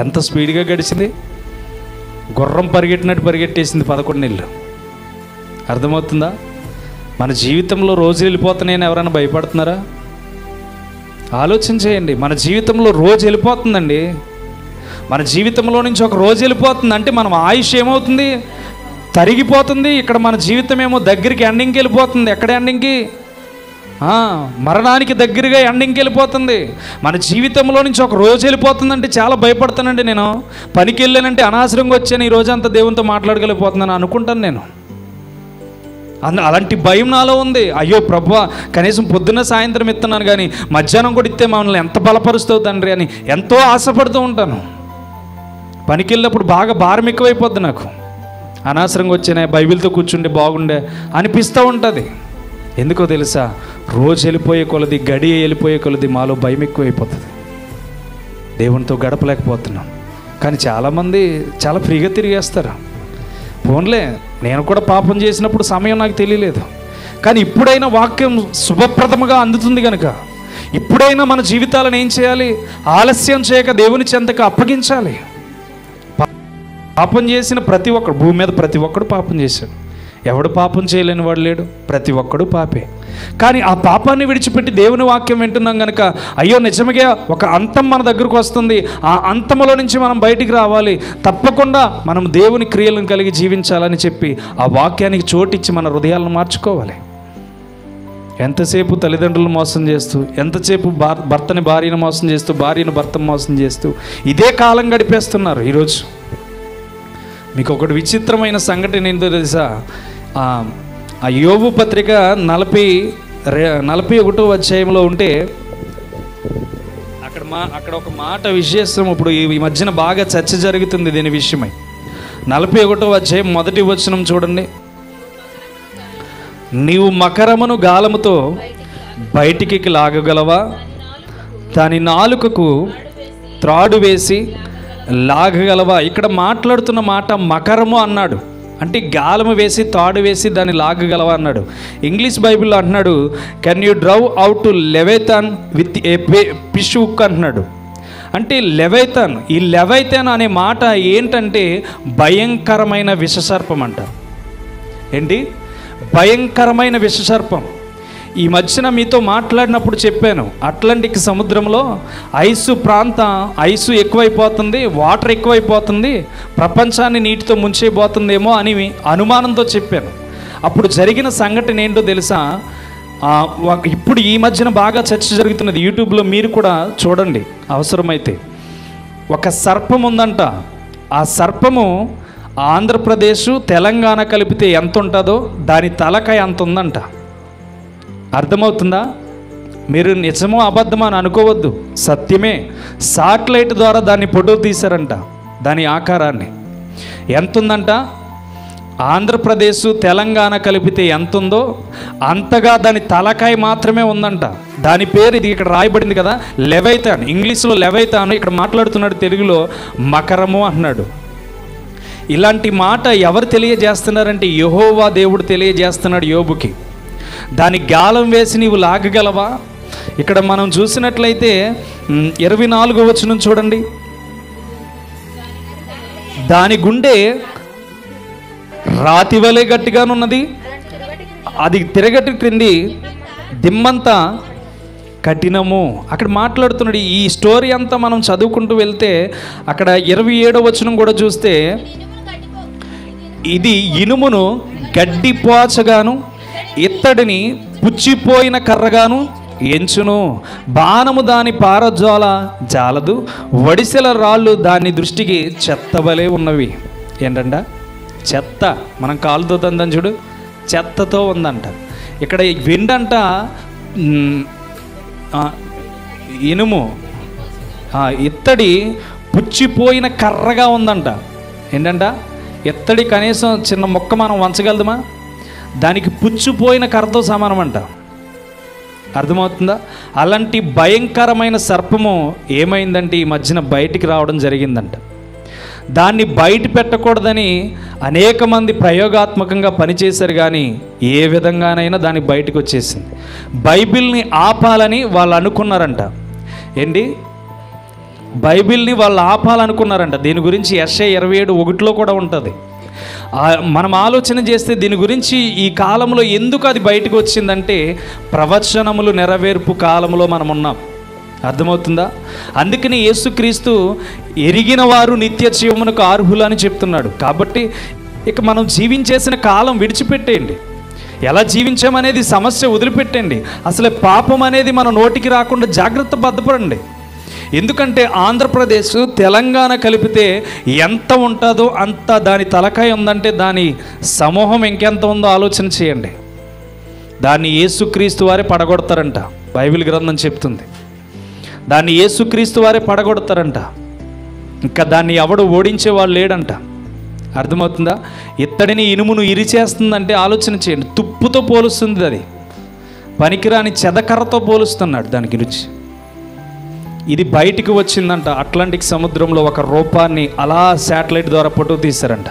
ఎంత స్పీడ్గా గడిచింది. గుర్రం పరిగెట్టినట్టు పరిగెట్టేసింది 11 నెలలు. అర్థమవుతుందా? మన జీవితంలో రోజు వెళ్ళిపోతున్నాయని ఎవరైనా భయపడుతున్నారా? ఆలోచన చేయండి. మన జీవితంలో రోజు వెళ్ళిపోతుందండి. మన జీవితంలో నుంచి ఒక రోజు వెళ్ళిపోతుంది అంటే మనం ఆయుష్ ఏమవుతుంది? తరిగిపోతుంది. ఇక్కడ మన జీవితం ఏమో దగ్గరికి ఎండింగ్కి వెళ్ళిపోతుంది. ఎక్కడ ఎండింగ్కి? మరణానికి దగ్గరగా ఎండింగ్కి వెళ్ళిపోతుంది. మన జీవితంలో నుంచి ఒక రోజు వెళ్ళిపోతుందంటే చాలా భయపడతానండి. నేను పనికి వెళ్ళానంటే అనవసరంగా వచ్చాను, ఈ రోజంతా దేవునితో మాట్లాడగలిగిపోతున్నాను అనుకుంటాను నేను. అలాంటి భయం నాలో ఉంది. అయ్యో ప్రభువా, కనీసం పొద్దున్న సాయంత్రం ఇస్తున్నాను కానీ మధ్యాహ్నం కూడా ఇస్తే మమ్మల్ని ఎంత బలపరుస్తావు తండ్రి అని ఎంతో ఆశపడుతూ ఉంటాను. పనికి వెళ్ళినప్పుడు బాగా భారం ఎక్కువైపోద్ది నాకు. అనవసరంగా వచ్చానే, బైబిల్తో కూర్చుంటే బాగుండే అనిపిస్తూ ఉంటుంది. ఎందుకో తెలుసా? రోజు వెళ్ళిపోయే కొలది, గడియ వెళ్ళిపోయే కొలది మాలో భయం ఎక్కువైపోతుంది. దేవునితో గడపలేకపోతున్నాం. కానీ చాలామంది చాలా ఫ్రీగా తిరిగేస్తారు. ఫోన్లే, నేను కూడా పాపం చేసినప్పుడు సమయం నాకు తెలియలేదు, కానీ ఇప్పుడైనా వాక్యం శుభప్రదముగా అందుతుంది కనుక ఇప్పుడైనా మన జీవితాలను ఏం చేయాలి? ఆలస్యం చేయక దేవుని చెంతకు అప్పగించాలి. పాపం చేసిన ప్రతి ఒక్కడు, భూమి మీద ప్రతి ఒక్కడు పాపం చేశాడు. ఎవడు పాపం చేయలేని వాడు లేడు. ప్రతి ఒక్కడు పాపే. కానీ ఆ పాపాన్ని విడిచిపెట్టి దేవుని వాక్యం వింటున్నాం కనుక అయ్యో నిజంగా ఒక అంతం మన దగ్గరకు వస్తుంది, ఆ అంతములో నుంచి మనం బయటికి రావాలి, తప్పకుండా మనం దేవుని క్రియలను కలిగి జీవించాలని చెప్పి ఆ వాక్యానికి చోటిచ్చి మన హృదయాలను మార్చుకోవాలి. ఎంతసేపు తల్లిదండ్రులను మోసం చేస్తూ, ఎంతసేపు భర్తని భార్యను మోసం చేస్తూ, భార్యను భర్తను మోసం చేస్తూ ఇదే కాలం గడిపేస్తున్నారు. ఈరోజు మీకు ఒకటి విచిత్రమైన సంఘటన ఏంటో తెలుసా? ఆ యోబు పత్రిక 41వ అధ్యాయంలో ఉంటే అక్కడ ఒక మాట విశేషం. ఇప్పుడు ఈ మధ్యన బాగా చర్చ జరుగుతుంది దీని విషయమై. 41వ అధ్యాయం 1వ వచనం చూడండి. నీవు మకరమును గాలముతో బయటికి లాగగలవా? దాని నాలుకకు త్రాడు వేసి లాగగలవా? ఇక్కడ మాట్లాడుతున్న మాట మకరము అన్నాడు, అంటే గాలము వేసి తాడు వేసి దాన్ని లాగగలవా అన్నాడు. ఇంగ్లీష్ బైబిల్లో అంటున్నాడు, can you draw out to Leviathan with a fish hook అంటున్నాడు. అంటే లెవైథాన్, ఈ లెవైథాన్ అనే మాట ఏంటంటే భయంకరమైన విషసర్పం అంట. ఏంటి? భయంకరమైన విషసర్పం. ఈ మధ్యన మీతో మాట్లాడినప్పుడు చెప్పాను, అట్లాంటిక్ సముద్రంలో ఐసు ఎక్కువైపోతుంది, వాటర్ ఎక్కువైపోతుంది, ప్రపంచాన్ని నీటితో ముంచేయబోతుందేమో అని అనుమానంతో చెప్పాను. అప్పుడు జరిగిన సంఘటన ఏంటో తెలుసా? ఇప్పుడు ఈ మధ్యన బాగా చర్చ జరుగుతున్నది, యూట్యూబ్లో మీరు కూడా చూడండి అవసరమైతే. ఒక సర్పం ఉందంట. ఆ సర్పము ఆంధ్రప్రదేశ్ తెలంగాణ కలిపితే ఎంత ఉంటుందో దాని తలకాయ అంత ఉందంట. అర్థమవుతుందా? మీరు నిజమో అబద్ధమో అని అనుకోవద్దు, సత్యమే. శాటిలైట్ ద్వారా దాన్ని ఫోటో తీశారంట. దాని ఆకారాన్ని ఎంత ఉందంట, ఆంధ్రప్రదేశ్ తెలంగాణ కలిపితే ఎంత ఉందో అంతగా దాని తలకాయ మాత్రమే ఉందంట. దాని పేరు ఇది ఇక్కడ రాయబడింది కదా, లెవైతాన్. ఇంగ్లీష్లో లెవైతాన్, ఇక్కడ మాట్లాడుతున్నాడు తెలుగులో మకరము అన్నాడు. ఇలాంటి మాట ఎవరు తెలియజేస్తున్నారంటే యెహోవా దేవుడు తెలియజేస్తున్నాడు యోబుకి. దాని గాలం వేసి నీవు లాగగలవా? ఇక్కడ మనం చూసినట్లయితే 24వ వచనం చూడండి. దాని గుండె రాతి వలె గట్టిగానున్నది, అది తిరగటి క్రింది దిమ్మంతా కఠినము. అక్కడ మాట్లాడుతున్నాడు. ఈ స్టోరీ అంతా మనం చదువుకుంటూ వెళ్తే అక్కడ 27వ వచనం కూడా చూస్తే, ఇది ఇనుమును గడ్డిపోచగాను ఇత్తడిని పుచ్చిపోయిన కర్రగాను ఎంచును, బాణము దాని పారజాల జాలదు, వడిసెల రాళ్ళు దాని దృష్టికి చెత్తవలే ఉన్నవి. ఏంటంట? చెత్త. మనం కాలుతో తందని చూడు, చెత్తతో ఉందంట. ఇక్కడ వెండంట ఇనుము, ఇత్తడి పుచ్చిపోయిన కర్రగా ఉందంట. ఏంటంట? ఇత్తడి కనీసం చిన్న మొక్క మనం వంచగలదుమా? దానికి పుచ్చిపోయిన కర్రతో సమానం అంట. అర్థమవుతుందా? అలాంటి భయంకరమైన సర్పము ఏమైందంటే ఈ మధ్యన బయటికి రావడం జరిగిందంట. దాన్ని బయట పెట్టకూడదని అనేక మంది ప్రయోగాత్మకంగా పనిచేశారు, కానీ ఏ విధంగానైనా దాన్ని బయటకు వచ్చేసింది. బైబిల్ని ఆపాలని వాళ్ళు అనుకున్నారంట. ఏంటి? బైబిల్ని వాళ్ళు ఆపాలనుకున్నారంట. దీని గురించి యెషయా 27:1 కూడా ఉంటుంది. మనం ఆలోచన చేస్తే దీని గురించి ఈ కాలంలో ఎందుకు అది బయటకు వచ్చిందంటే ప్రవచనములు నెరవేర్పు కాలంలో మనం ఉన్నాం. అర్థమవుతుందా? అందుకని యేసుక్రీస్తు ఎరిగిన వారు నిత్య జీవమునకు అర్హులు అని చెప్తున్నాడు. కాబట్టి ఇక మనం జీవించేసిన కాలం విడిచిపెట్టేయండి. ఎలా జీవించామనేది సమస్య వదిలిపెట్టండి. అసలు పాపం అనేది మన నోటికి రాకుండా జాగ్రత్త బద్దపడండి. ఎందుకంటే ఆంధ్రప్రదేశ్ తెలంగాణ కలిపితే ఎంత ఉంటుందో అంత దాని తలకాయ ఉందంటే దాని సమూహం ఇంకెంత ఉందో ఆలోచన చేయండి. దాన్ని యేసుక్రీస్తు వారే పడగొడతారంట. బైబిల్ గ్రంథం చెప్తుంది. దాన్ని యేసుక్రీస్తు వారే పడగొడతారంట. ఇంకా దాన్ని ఎవడు ఓడించేవాళ్ళు లేడంట. అర్థమవుతుందా? ఇత్తడిని ఇనుమును ఇరిచేస్తుందంటే ఆలోచన చేయండి. తుప్పుతో పోలుస్తుంది, అది పనికిరాని చెదకర్రతో పోలుస్తున్నాడు దానికి రుచి. ఇది బయటికి వచ్చిందంట. అట్లాంటిక్ సముద్రంలో ఒక రూపాన్ని అలా శాటిలైట్ ద్వారా ఫోటో తీశారంట.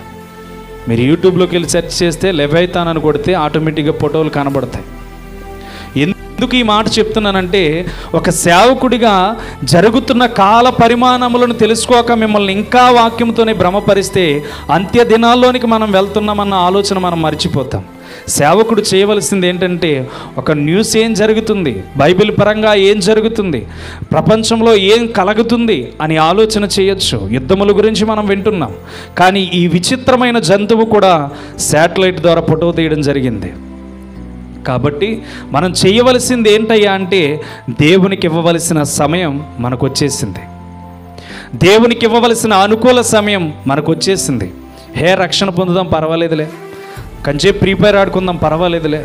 మీరు యూట్యూబ్లోకి వెళ్ళి సెర్చ్ చేస్తే లెవైతాన్ అని కొడితే ఆటోమేటిక్గా ఫోటోలు కనబడతాయి. ఎందుకు ఈ మాట చెప్తున్నానంటే ఒక సేవకుడిగా జరుగుతున్న కాల పరిమాణములను తెలుసుకోక మిమ్మల్ని ఇంకా వాక్యంతోనే భ్రమపరిస్తే అంత్య దినాల్లోనికి మనం వెళ్తున్నామన్న ఆలోచన మనం మర్చిపోతాం. సేవకుడు చేయవలసింది ఏంటంటే ఒక న్యూస్ ఏం జరుగుతుంది, బైబిల్ పరంగా ఏం జరుగుతుంది, ప్రపంచంలో ఏం కలుగుతుంది అని ఆలోచన చేయొచ్చు. యుద్ధముల గురించి మనం వింటున్నాం, కానీ ఈ విచిత్రమైన జంతువు కూడా శాటిలైట్ ద్వారా ఫోటో తీయడం జరిగింది. కాబట్టి మనం చేయవలసింది ఏంటయ్యా అంటే దేవునికి ఇవ్వవలసిన సమయం మనకు వచ్చేసింది. దేవునికి ఇవ్వవలసిన అనుకూల సమయం మనకు వచ్చేసింది. రక్షణ పొందుదాం పర్వాలేదులే, కంచేపు ఫ్రీ ఫైర్ ఆడుకుందాం పర్వాలేదులే,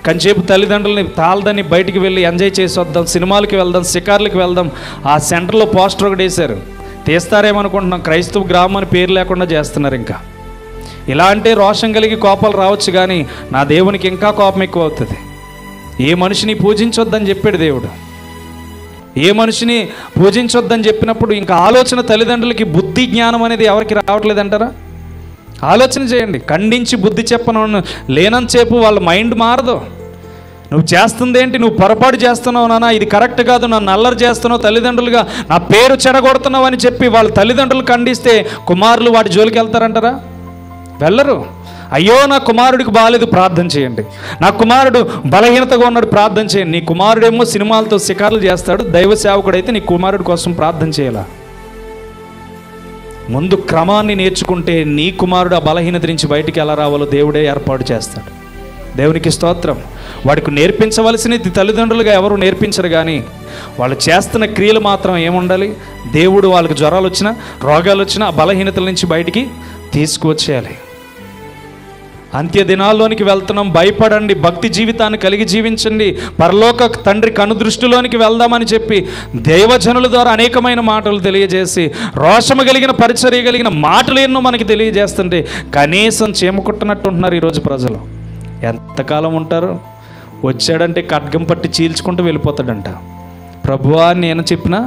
కంచేపు తల్లిదండ్రులని తాళదని బయటికి వెళ్ళి ఎంజాయ్ చేసి వద్దాం, సినిమాలకి వెళ్దాం, షికార్లకి వెళ్దాం. ఆ సెంటర్లో పోస్టర్ ఒకటి వేశారు, తీస్తారేమనుకుంటున్నాం. క్రైస్తవ గ్రామం అని పేరు లేకుండా చేస్తున్నారు. ఇంకా ఇలా అంటే రోషం కలిగి కోపాలు రావచ్చు, కానీ నా దేవునికి ఇంకా కోపం ఎక్కువ అవుతుంది. ఏ మనిషిని పూజించొద్దని చెప్పాడు దేవుడు. ఏ మనిషిని పూజించొద్దని చెప్పినప్పుడు ఇంకా ఆలోచన తల్లిదండ్రులకి బుద్ధి జ్ఞానం అనేది ఎవరికి రావట్లేదంటారా? ఆలోచన చేయండి. ఖండించి బుద్ధి చెప్పను లేనంతసేపు వాళ్ళ మైండ్ మారదు. నువ్వు చేస్తుంది ఏంటి, నువ్వు పొరపాటు చేస్తున్నావు నాన్న, ఇది కరెక్ట్ కాదు, నన్ను అల్లరి చేస్తున్నావు, తల్లిదండ్రులుగా నా పేరు చెడగొడుతున్నావు అని చెప్పి వాళ్ళ తల్లిదండ్రులు ఖండిస్తే కుమారులు వాటి జోలికి వెళ్తారంటారా? వెళ్ళరు. అయ్యో నా కుమారుడికి బాగాలేదు, ప్రార్థన చేయండి. నా కుమారుడు బలహీనతగా ఉన్నాడు, ప్రార్థన చేయండి. నీ కుమారుడేమో సినిమాలతో షికారులు చేస్తాడు, దైవ సేవకుడైతే నీ కుమారుడి కోసం ప్రార్థన చేయాలా? ముందు క్రమాన్ని నేర్చుకుంటే నీ కుమారుడు ఆ బలహీనత నుంచి బయటికి ఎలా రావాలో దేవుడే ఏర్పాటు చేస్తాడు. దేవునికి స్తోత్రం. వాడికి నేర్పించవలసినది తల్లిదండ్రులుగా ఎవరు నేర్పించరు, కానీ వాళ్ళు చేస్తున్న క్రియలు మాత్రం ఏముండాలి? దేవుడు వాళ్ళకి జ్వరాలు వచ్చినా, రోగాలు వచ్చినా ఆ బలహీనతల నుంచి బయటికి తీసుకువచ్చేయాలి. అంత్య దినాల్లోనికి వెళ్తున్నాం, భయపడండి, భక్తి జీవితాన్ని కలిగి జీవించండి, పరలోక తండ్రి కనుదృష్టిలోనికి వెళ్దామని చెప్పి దైవజనుల ద్వారా అనేకమైన మాటలు తెలియజేసి, రోషము కలిగిన పరిచర్య కలిగిన మాటలు ఎన్నో మనకి తెలియజేస్తుంటే కనీసం చీమకుట్టనట్టు ఉంటున్నారు ఈరోజు ప్రజలు. ఎంతకాలం ఉంటారు? వచ్చాడంటే ఖడ్గం పట్టి చీల్చుకుంటూ వెళ్ళిపోతాడంట. ప్రభువా నేను చెప్పినా,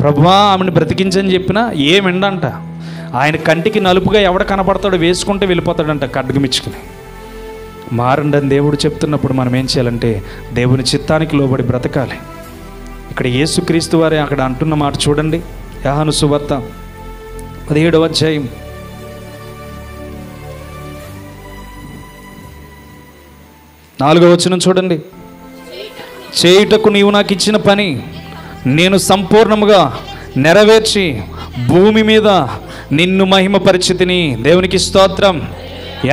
ప్రభువా ఆమెను బ్రతికించని చెప్పినా ఏమిండంట. ఆయన కంటికి నలుపుగా ఎవడ కనపడతాడో వేసుకుంటూ వెళ్ళిపోతాడంట ఖడ్గమిచ్చుకుని. మారండి అని దేవుడు చెప్తున్నప్పుడు మనం ఏం చేయాలంటే దేవుని చిత్తానికి లోబడి బ్రతకాలి. ఇక్కడ యేసుక్రీస్తు వారే అక్కడ అంటున్న మాట చూడండి. యోహాను సువార్త 17వ అధ్యాయం 4వ వచనం చూడండి. చేయుటకు నీవు నాకు ఇచ్చిన పని నేను సంపూర్ణముగా నెరవేర్చి భూమి మీద నిన్ను మహిమపరిచితిని. దేవునికి స్తోత్రం.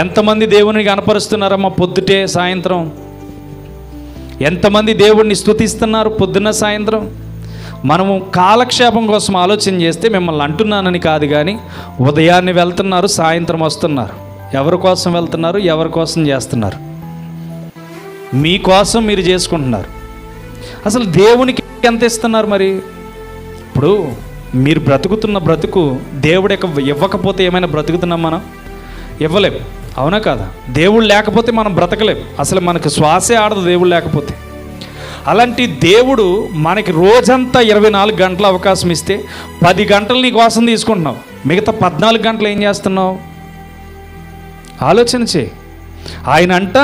ఎంతమంది దేవుని కనపరుస్తున్నారమ్మా పొద్దుటే సాయంత్రం? ఎంతమంది దేవుడిని స్తుతిస్తున్నారు పొద్దున్న సాయంత్రం? మనము కాలక్షేపం కోసం ఆలోచన చేస్తే మిమ్మల్ని అంటున్నానని కాదు, కానీ ఉదయాన్నే వెళ్తున్నారు, సాయంత్రం వస్తున్నారు. ఎవరి కోసం వెళ్తున్నారు? ఎవరి కోసం చేస్తున్నారు? మీకోసం మీరు చేసుకుంటున్నారు. అసలు దేవునికి ఎంత ఇస్తున్నారు మరి? ఇప్పుడు మీరు బ్రతుకుతున్న బ్రతుకు దేవుడు ఇవ్వకపోతే ఏమైనా బ్రతుకుతున్నాం మనం? ఇవ్వలేం, అవునా కాదా? దేవుడు లేకపోతే మనం బ్రతకలేం. అసలు మనకు శ్వాసే ఆడదు దేవుడు లేకపోతే. అలాంటి దేవుడు మనకి రోజంతా 24 గంటల అవకాశం ఇస్తే 10 గంటలు నీ కోసం తీసుకుంటున్నావు, మిగతా 14 గంటలు ఏం చేస్తున్నావు? ఆలోచన చేయి. ఆయన అంట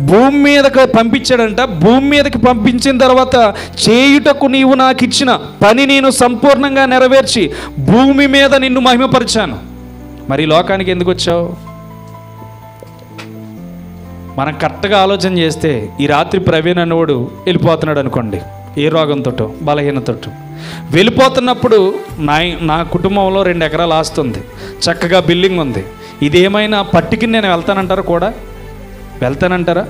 భూమి మీదకి పంపించాడంట. భూమి మీదకి పంపించిన తర్వాత చేయుటకు నీవు నాకు ఇచ్చిన పని నేను సంపూర్ణంగా నెరవేర్చి భూమి మీద నిన్ను మహిమపరిచాను. మరి లోకానికి ఎందుకు వచ్చావు? మనం కరెక్ట్గా ఆలోచన చేస్తే ఈ రాత్రి ప్రవీణ్ అనేవాడు వెళ్ళిపోతున్నాడు అనుకోండి, ఏ రోగంతో బలహీనతోటి వెళ్ళిపోతున్నప్పుడు నా కుటుంబంలో 2 ఎకరాలు ఆస్తుంది, చక్కగా బిల్డింగ్ ఉంది, ఇదేమైనా పట్టుకి నేను వెళ్తానంటారా? కూడా వెళ్తానంటారా?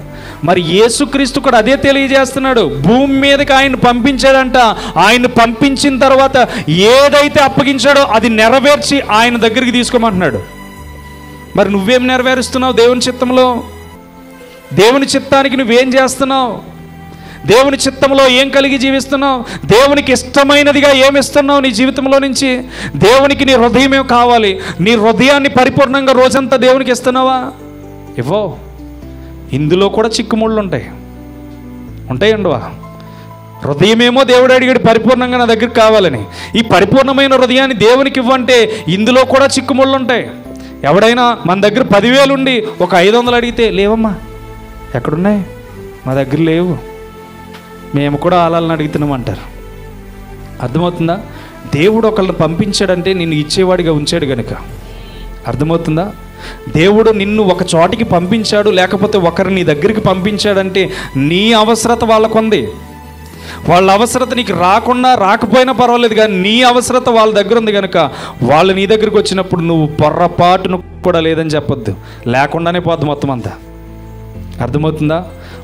మరి యేసుక్రీస్తు కూడా అదే తెలియజేస్తున్నాడు. భూమి మీదకి ఆయన పంపించాడంట. ఆయన పంపించిన తర్వాత ఏదైతే అప్పగించాడో అది నెరవేర్చి ఆయన దగ్గరికి తీసుకోమంటున్నాడు. మరి నువ్వేం నెరవేరుస్తున్నావు దేవుని చిత్తంలో? దేవుని చిత్తానికి నువ్వేం చేస్తున్నావు? దేవుని చిత్తంలో ఏం కలిగి జీవిస్తున్నావు? దేవునికి ఇష్టమైనదిగా ఏమిస్తున్నావు నీ జీవితంలో నుంచి? దేవునికి నీ హృదయమే కావాలి. నీ హృదయాన్ని పరిపూర్ణంగా రోజంతా దేవునికి ఇస్తున్నావా? ఇవ్వో. ఇందులో కూడా చిక్కుముళ్ళు ఉంటాయండివా. హృదయమేమో దేవుడు అడిగాడు పరిపూర్ణంగా నా దగ్గరికి కావాలని. ఈ పరిపూర్ణమైన హృదయాన్ని దేవునికి ఇవ్వంటే ఇందులో కూడా చిక్కుముళ్ళు ఉంటాయి. ఎవడైనా మన దగ్గర 10,000 ఉండి ఒక 500 అడిగితే లేవమ్మా, ఎక్కడున్నాయి? మా దగ్గర లేవు, మేము కూడా ఆలాలని అడుగుతున్నామంటారు. అర్థమవుతుందా? దేవుడు ఒకళ్ళని పంపించాడంటే నిన్ను ఇచ్చేవాడిగా ఉంచాడు కనుక. అర్థమవుతుందా? దేవుడు నిన్ను ఒక చోటికి పంపించాడు, లేకపోతే ఒకరు నీ దగ్గరికి పంపించాడంటే నీ అవసరత వాళ్ళకుంది. వాళ్ళ అవసరత నీకు రాకపోయినా పర్వాలేదు, కానీ నీ అవసరత వాళ్ళ దగ్గర ఉంది కనుక వాళ్ళు నీ దగ్గరికి వచ్చినప్పుడు నువ్వు పొర్రపాటును కూడా లేదని చెప్పొద్దు, లేకుండానే పోద్దు మొత్తం అంతా. అర్థమవుతుందా?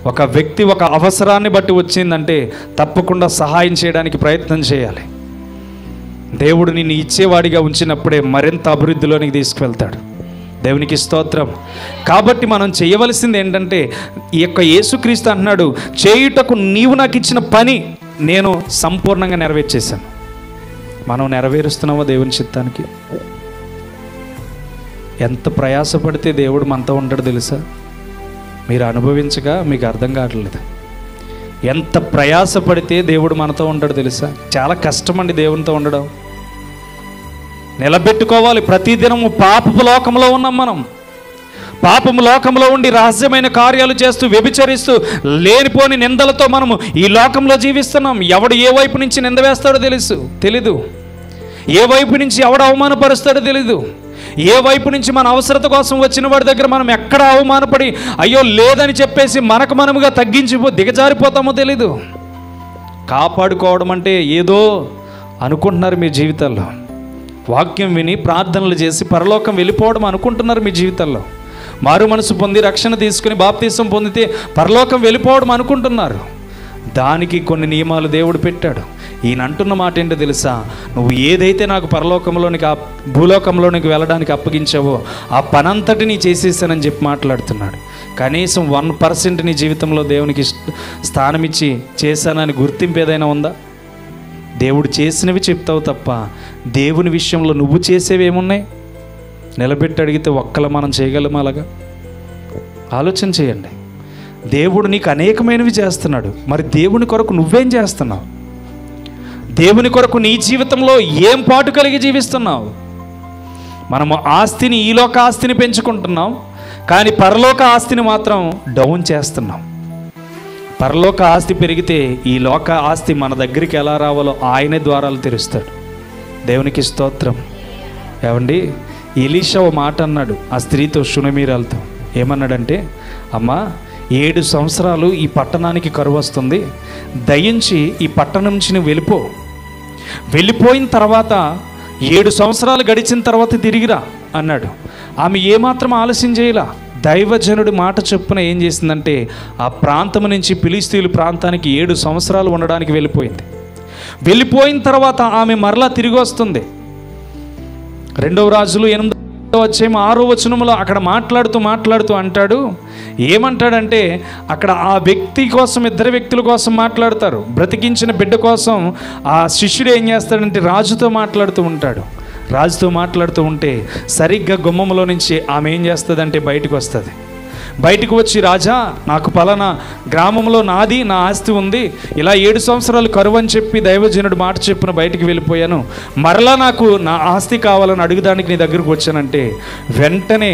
ఒక వ్యక్తి ఒక అవసరాన్ని బట్టి వచ్చిందంటే తప్పకుండా సహాయం చేయడానికి ప్రయత్నం చేయాలి. దేవుడు నిన్ను ఇచ్చేవాడిగా ఉంచినప్పుడే మరింత అభివృద్ధిలోనికి తీసుకువెళ్తాడు. దేవునికి స్తోత్రం. కాబట్టి మనం చేయవలసింది ఏంటంటే ఈ యొక్క యేసుక్రీస్తు అంటున్నాడు, చేయుటకు నీవు నాకు ఇచ్చిన పని నేను సంపూర్ణంగా నెరవేర్చేశాను. మనం నెరవేరుస్తున్నామా దేవుని చిత్తానికి? ఎంత ప్రయాసపడితే దేవుడు మనతో ఉంటాడు తెలుసా? మీరు అనుభవించగా మీకు అర్థం కావట్లేదు. ఎంత ప్రయాసపడితే దేవుడు మనతో ఉంటాడు తెలుసా? చాలా కష్టమండి దేవునితో ఉండడం. నిలబెట్టుకోవాలి. ప్రతిదినము పాపపు లోకంలో ఉన్నాం మనం. పాపము లోకంలో ఉండి రహస్యమైన కార్యాలు చేస్తూ వ్యభిచరిస్తూ లేనిపోని నిందలతో మనము ఈ లోకంలో జీవిస్తున్నాం. ఎవడు ఏ వైపు నుంచి నింద వేస్తాడో తెలీదు. ఏ వైపు నుంచి ఎవడు అవమానపరుస్తాడో తెలీదు. ఏ వైపు నుంచి మన అవసరత కోసం వచ్చిన వాడి దగ్గర మనం ఎక్కడ అవమానపడి అయ్యో లేదని చెప్పేసి మనకు మనముగా దిగజారిపోతామో తెలీదు. కాపాడుకోవడం అంటే ఏదో అనుకుంటున్నారు మీ జీవితాల్లో. వాక్యం విని ప్రార్థనలు చేసి పరలోకం వెళ్ళిపోవడం అనుకుంటున్నారు మీ జీవితాల్లో. మారు మనసు పొంది రక్షణ తీసుకుని బాప్తీసం పొందితే పరలోకం వెళ్ళిపోవడం అనుకుంటున్నారు. దానికి కొన్ని నియమాలు దేవుడు పెట్టాడు. ఈయన అంటున్న మాట ఏంటో తెలుసా? నువ్వు ఏదైతే నాకు పరలోకంలోనికి భూలోకంలోనికి వెళ్ళడానికి అప్పగించావో ఆ పనంతటి నీ చేసేసానని చెప్పి మాట్లాడుతున్నాడు. కనీసం 1% నీ జీవితంలో దేవునికి స్థానం ఇచ్చి చేశానని గుర్తింపు ఏదైనా ఉందా? దేవుడు చేసినవి చెప్తావు తప్ప దేవుని విషయంలో నువ్వు చేసేవి ఏమున్నాయి? నిలబెట్టి అడిగితే ఒక్కల మనం చేయగలమా? అలాగా ఆలోచన చేయండి. దేవుడు నీకు అనేకమైనవి చేస్తున్నాడు. మరి దేవుని కొరకు నువ్వేం చేస్తున్నావు? దేవుని కొరకు నీ జీవితంలో ఏం పాటు కలిగి జీవిస్తున్నావు? మనము ఆస్తిని, ఈలోక ఆస్తిని పెంచుకుంటున్నాం, కానీ పరలోక ఆస్తిని మాత్రం డౌన్ చేస్తున్నాం. పరలోక ఆస్తి పెరిగితే ఈ లోక ఆస్తి మన దగ్గరికి ఎలా రావాలో ఆయనే ద్వారాలు తెరుస్తాడు. దేవునికి స్తోత్రం. ఏమండి, ఎలీషా ఓ మాట అన్నాడు ఆ స్త్రీతో, షునమీరాలతో. ఏమన్నాడంటే, అమ్మా 7 సంవత్సరాలు ఈ పట్టణానికి కరువు వస్తుంది, దయించి ఈ పట్టణం నుంచి నువ్వు వెళ్ళిపోయిన తర్వాత 7 సంవత్సరాలు గడిచిన తర్వాత తిరిగిరా అన్నాడు. ఆమె ఏమాత్రం ఆలస్యం చేయలా. దైవజనుడి మాట చొప్పున ఏం చేసిందంటే ఆ ప్రాంతం నుంచి ఫిలిష్తీయుల ప్రాంతానికి 7 సంవత్సరాలు ఉండడానికి వెళ్ళిపోయిన తర్వాత ఆమె మరలా తిరిగి వస్తుంది. 2వ రాజులు 8వ అధ్యాయం 6వ వచనంలో అక్కడ మాట్లాడుతూ అంటాడు. ఏమంటాడంటే, అక్కడ ఆ వ్యక్తి కోసం, 2 వ్యక్తుల కోసం మాట్లాడతారు. బ్రతికించిన బిడ్డ కోసం ఆ శిష్యుడు ఏం చేస్తాడంటే రాజుతో మాట్లాడుతూ ఉంటే సరిగ్గా గుమ్మంలో నుంచి ఆమె ఏం చేస్తుందంటే బయటకు వచ్చి, రాజా, నాకు పలానా గ్రామంలో నా ఆస్తి ఉంది, ఇలా 7 సంవత్సరాలు కరువు అని చెప్పి దైవజనుడు మాట చెప్పిన బయటికి వెళ్ళిపోయాను, మరలా నాకు నా ఆస్తి కావాలని అడుగుదానికి నీ దగ్గరకు వచ్చానంటే వెంటనే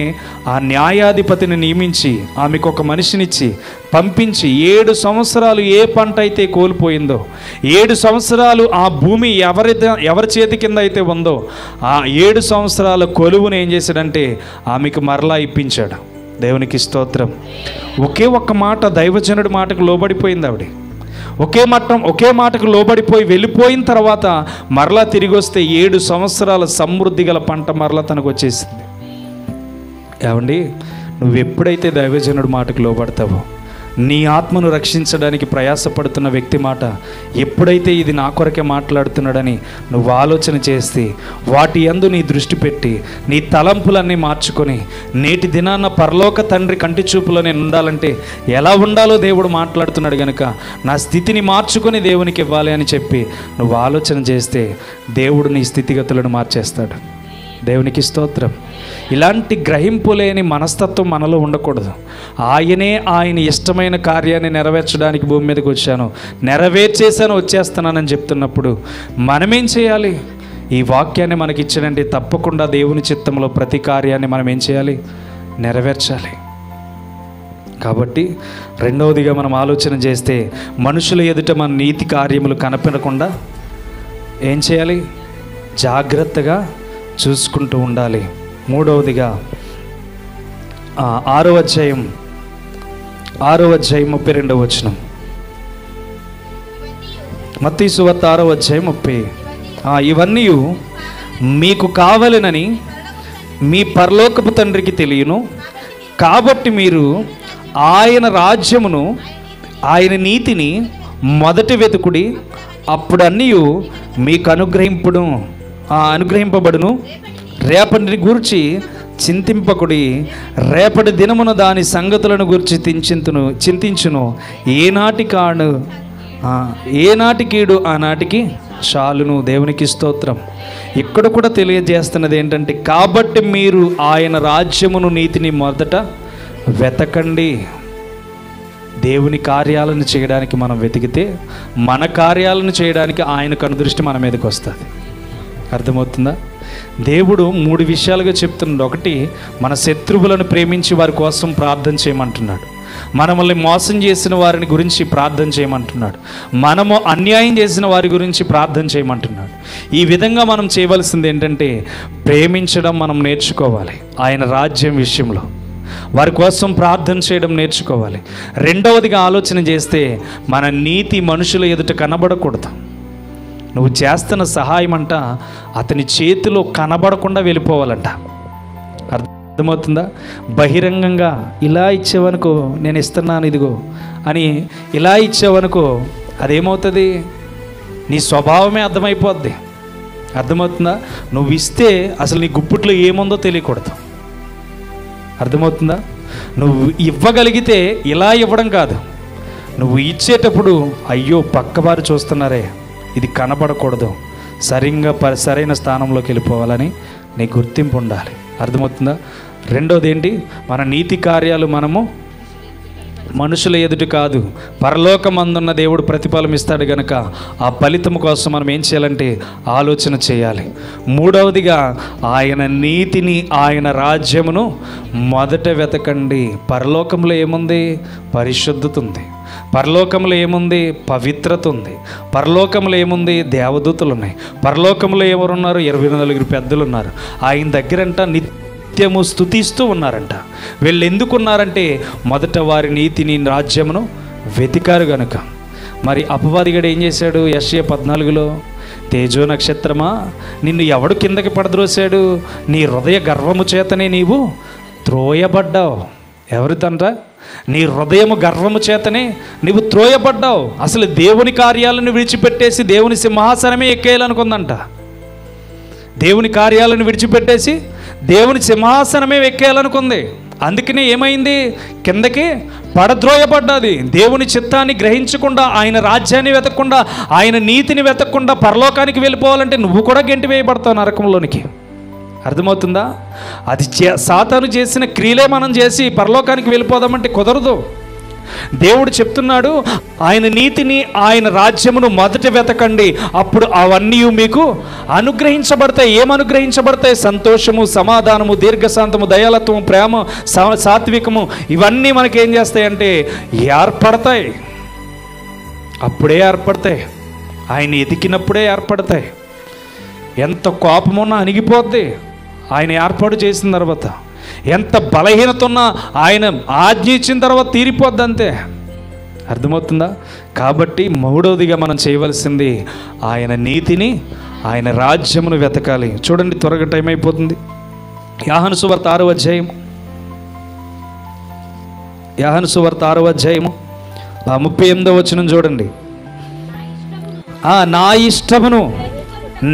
ఆ న్యాయాధిపతిని నియమించి ఆమెకు ఒక మనిషినిచ్చి పంపించి 7 సంవత్సరాలు ఏ పంట అయితే కోల్పోయిందో, 7 సంవత్సరాలు ఆ భూమి ఎవరి చేతి కింద అయితే ఉందో ఆ 7 సంవత్సరాల కొలువును ఏం చేశాడంటే ఆమెకు మరలా ఇప్పించాడు. దేవునికి స్తోత్రం. ఒకే ఒక్క మాట దైవజనుడి మాటకు లోబడిపోయింది ఆవిడ. ఒకే మాటకు లోబడిపోయి వెళ్ళిపోయిన తర్వాత మరలా తిరిగి వస్తే 7 సంవత్సరాల సమృద్ధి గల పంట మరలా తనకు వచ్చేసింది. ఏమండి, నువ్వు ఎప్పుడైతే దైవజనుడి మాటకు లోబడతావో, నీ ఆత్మను రక్షించడానికి ప్రయాసపడుతున్న వ్యక్తి మాట ఎప్పుడైతే ఇది నా కొరకే మాట్లాడుతున్నాడని నువ్వు ఆలోచన చేస్తే, వాటి యందు నీ దృష్టి పెట్టి నీ తలంపులన్నీ మార్చుకొని నేటి దినాన్న పరలోక తండ్రి కంటి చూపులో నేను ఉండాలంటే ఎలా ఉండాలో దేవుడు మాట్లాడుతున్నాడు కనుక నా స్థితిని మార్చుకొని దేవునికి ఇవ్వాలి అని చెప్పి నువ్వు ఆలోచన చేస్తే దేవుడు నీ స్థితిగతులను మార్చేస్తాడు. దేవునికి స్తోత్రం. ఇలాంటి గ్రహింపు లేని మనస్తత్వం మనలో ఉండకూడదు. ఆయన ఇష్టమైన కార్యాన్ని నెరవేర్చడానికి భూమి మీదకి వచ్చాను, వచ్చేస్తున్నానని చెప్తున్నప్పుడు మనమేం చేయాలి? ఈ వాక్యాన్ని మనకి ఇచ్చాడంటే తప్పకుండా దేవుని చిత్తంలో ప్రతి కార్యాన్ని మనం ఏం చేయాలి? నెరవేర్చాలి. కాబట్టి రెండవదిగా మనం ఆలోచన చేస్తే మనుషుల ఎదుట మన నీతి కార్యములు కనపడకుండా ఏం చేయాలి? జాగ్రత్తగా చూసుకుంటూ ఉండాలి. మూడవదిగా 6వ అధ్యాయం 32వ వచనం, మత్తయి సువార్త 6వ అధ్యాయం 30. ఇవన్నీ మీకు కావాలనని మీ పరలోకపు తండ్రికి తెలియను, కాబట్టి మీరు ఆయన రాజ్యమును ఆయన నీతిని మొదట వెతుకుడి, అప్పుడు అన్నీ మీకు అనుగ్రహింపబడును. రేపటిని గూర్చి చింతింపకుడి, రేపటి దినమున దాని సంగతులను గురించి చింతించును. ఏనాటికీడు ఆనాటికి చాలును. దేవునికి స్తోత్రం. ఇక్కడ కూడా తెలియజేస్తున్నది ఏంటంటే, కాబట్టి మీరు ఆయన రాజ్యమును నీతిని మొదట వెతకండి. దేవుని కార్యాలను చేయడానికి మనం వెతికితే మన కార్యాలను చేయడానికి ఆయన కనుదృష్టి మన మీదకి వస్తుంది. అర్థమవుతుందా? దేవుడు 3 విషయాలుగా చెప్తున్నాడు. ఒకటి, మన శత్రువులను ప్రేమించి వారి కోసం ప్రార్థన చేయమంటున్నాడు. మనల్ని మోసం చేసిన వారిని గురించి ప్రార్థన చేయమంటున్నాడు. మనము అన్యాయం చేసిన వారి గురించి ప్రార్థన చేయమంటున్నాడు. ఈ విధంగా మనం చేయవలసింది ఏంటంటే ప్రేమించడం మనం నేర్చుకోవాలి. ఆయన రాజ్యం విషయంలో వారి కోసం ప్రార్థన చేయడం నేర్చుకోవాలి. రెండవదిగా ఆలోచన చేస్తే మన నీతి మనుషుల ఎదుట కనబడకూడదు. నువ్వు చేస్తున్న సహాయం అంట అతని చేతిలో కనబడకుండా వెళ్ళిపోవాలంట. అర్థమవుతుందా? బహిరంగంగా ఇలా ఇచ్చేవనుకో, నేను ఇస్తున్నాను ఇదిగో అని ఇలా ఇచ్చేవనుకో, అదేమవుతుంది? నీ స్వభావమే అర్థమైపోద్ది. అర్థమవుతుందా? నువ్వు ఇస్తే అసలు నీ గుప్పిట్లో ఏముందో తెలియకూడదు. అర్థమవుతుందా? నువ్వు ఇవ్వగలిగితే ఇలా ఇవ్వడం కాదు, నువ్వు ఇచ్చేటప్పుడు అయ్యో పక్కవారు చూస్తున్నారే, ఇది కనపడకూడదు, సరైన స్థానంలోకి వెళ్ళిపోవాలని నీ గుర్తింపు ఉండాలి. అర్థమవుతుందా? రెండోది ఏంటి? మన నీతి కార్యాలు మనము మనుషుల ఎదుట కాదు, పరలోకమందున్న దేవుడు ప్రతిఫలం ఇస్తాడు కనుక ఆ ఫలితం కోసం మనం ఏం చేయాలంటే ఆలోచన చేయాలి. మూడవదిగా ఆయన నీతిని, ఆయన రాజ్యమును మొదట వెతకండి. పరలోకంలో ఏముంది? పరిశుద్ధత ఉంది. పరలోకంలో ఏముంది? పవిత్రత ఉంది. పరలోకంలో ఏముంది? దేవదూతలు ఉన్నాయి. పరలోకంలో ఎవరున్నారు? 24 పెద్దలు ఉన్నారు. ఆయన దగ్గరంట నిత్యము స్తుతిస్తూ ఉన్నారంట. వీళ్ళు ఎందుకున్నారంటే మొదట వారి నీతిని, రాజ్యమును వెతికారు గనుక. మరి అపవాదిగాడు ఏం చేశాడు? యెషయా 14లో, తేజో నక్షత్రమా, నిన్ను ఎవడు కిందకి పడద్రోశాడు? నీ హృదయ గర్వము చేతనే నీవు త్రోయబడ్డావు. ఎవరు తండ్రా? నీ హృదయము గర్వము చేతనే నీవు త్రోయబడ్డావు. అసలు దేవుని కార్యాలను విడిచిపెట్టేసి దేవుని సింహాసనమే ఎక్కేయాలనుకుందంట. దేవుని కార్యాలను విడిచిపెట్టేసి దేవుని సింహాసనమే ఎక్కేయాలనుకుంది. అందుకనే ఏమైంది? కిందకి పడద్రోయబడ్డది. దేవుని చిత్తాన్ని గ్రహించకుండా, ఆయన రాజ్యాన్ని వెతకకుండా, ఆయన నీతిని వెతకకుండా పరలోకానికి వెళ్ళిపోవాలంటే నువ్వు కూడా గెంటి వేయబడతావు నరకంలోనికి. అర్థమవుతుందా? అది సాతాను చేసిన క్రియలే మనం చేసి పరలోకానికి వెళ్ళిపోదామంటే కుదరదు. దేవుడు చెప్తున్నాడు, ఆయన నీతిని, ఆయన రాజ్యమును మొదట వెతకండి, అప్పుడు అవన్నీ మీకు అనుగ్రహించబడతాయి. ఏమనుగ్రహించబడతాయి? సంతోషము, సమాధానము, దీర్ఘశాంతము, దయాలత్వము, ప్రేమ, సాత్వికము, ఇవన్నీ మనకేం చేస్తాయంటే ఏర్పడతాయి. అప్పుడే ఏర్పడతాయి. ఆయన ఎతికినప్పుడే ఏర్పడతాయి. ఎంత కోపమున్నా అణిగిపోద్ది ఆయన ఏర్పాటు చేసిన తర్వాత. ఎంత బలహీనత ఉన్నా ఆయన ఆజ్ఞ ఇచ్చిన తర్వాత తీరిపోద్ది అంతే. అర్థమవుతుందా? కాబట్టి మూడవదిగా మనం చేయవలసింది ఆయన నీతిని, ఆయన రాజ్యమును వెతకాలి. చూడండి, త్వరగా టైం అయిపోతుంది. యోహాను సువార్త 6వ అధ్యాయం, యోహాను సువార్త 6వ అధ్యాయము 38వ వచనం చూడండి. నా ఇష్టమును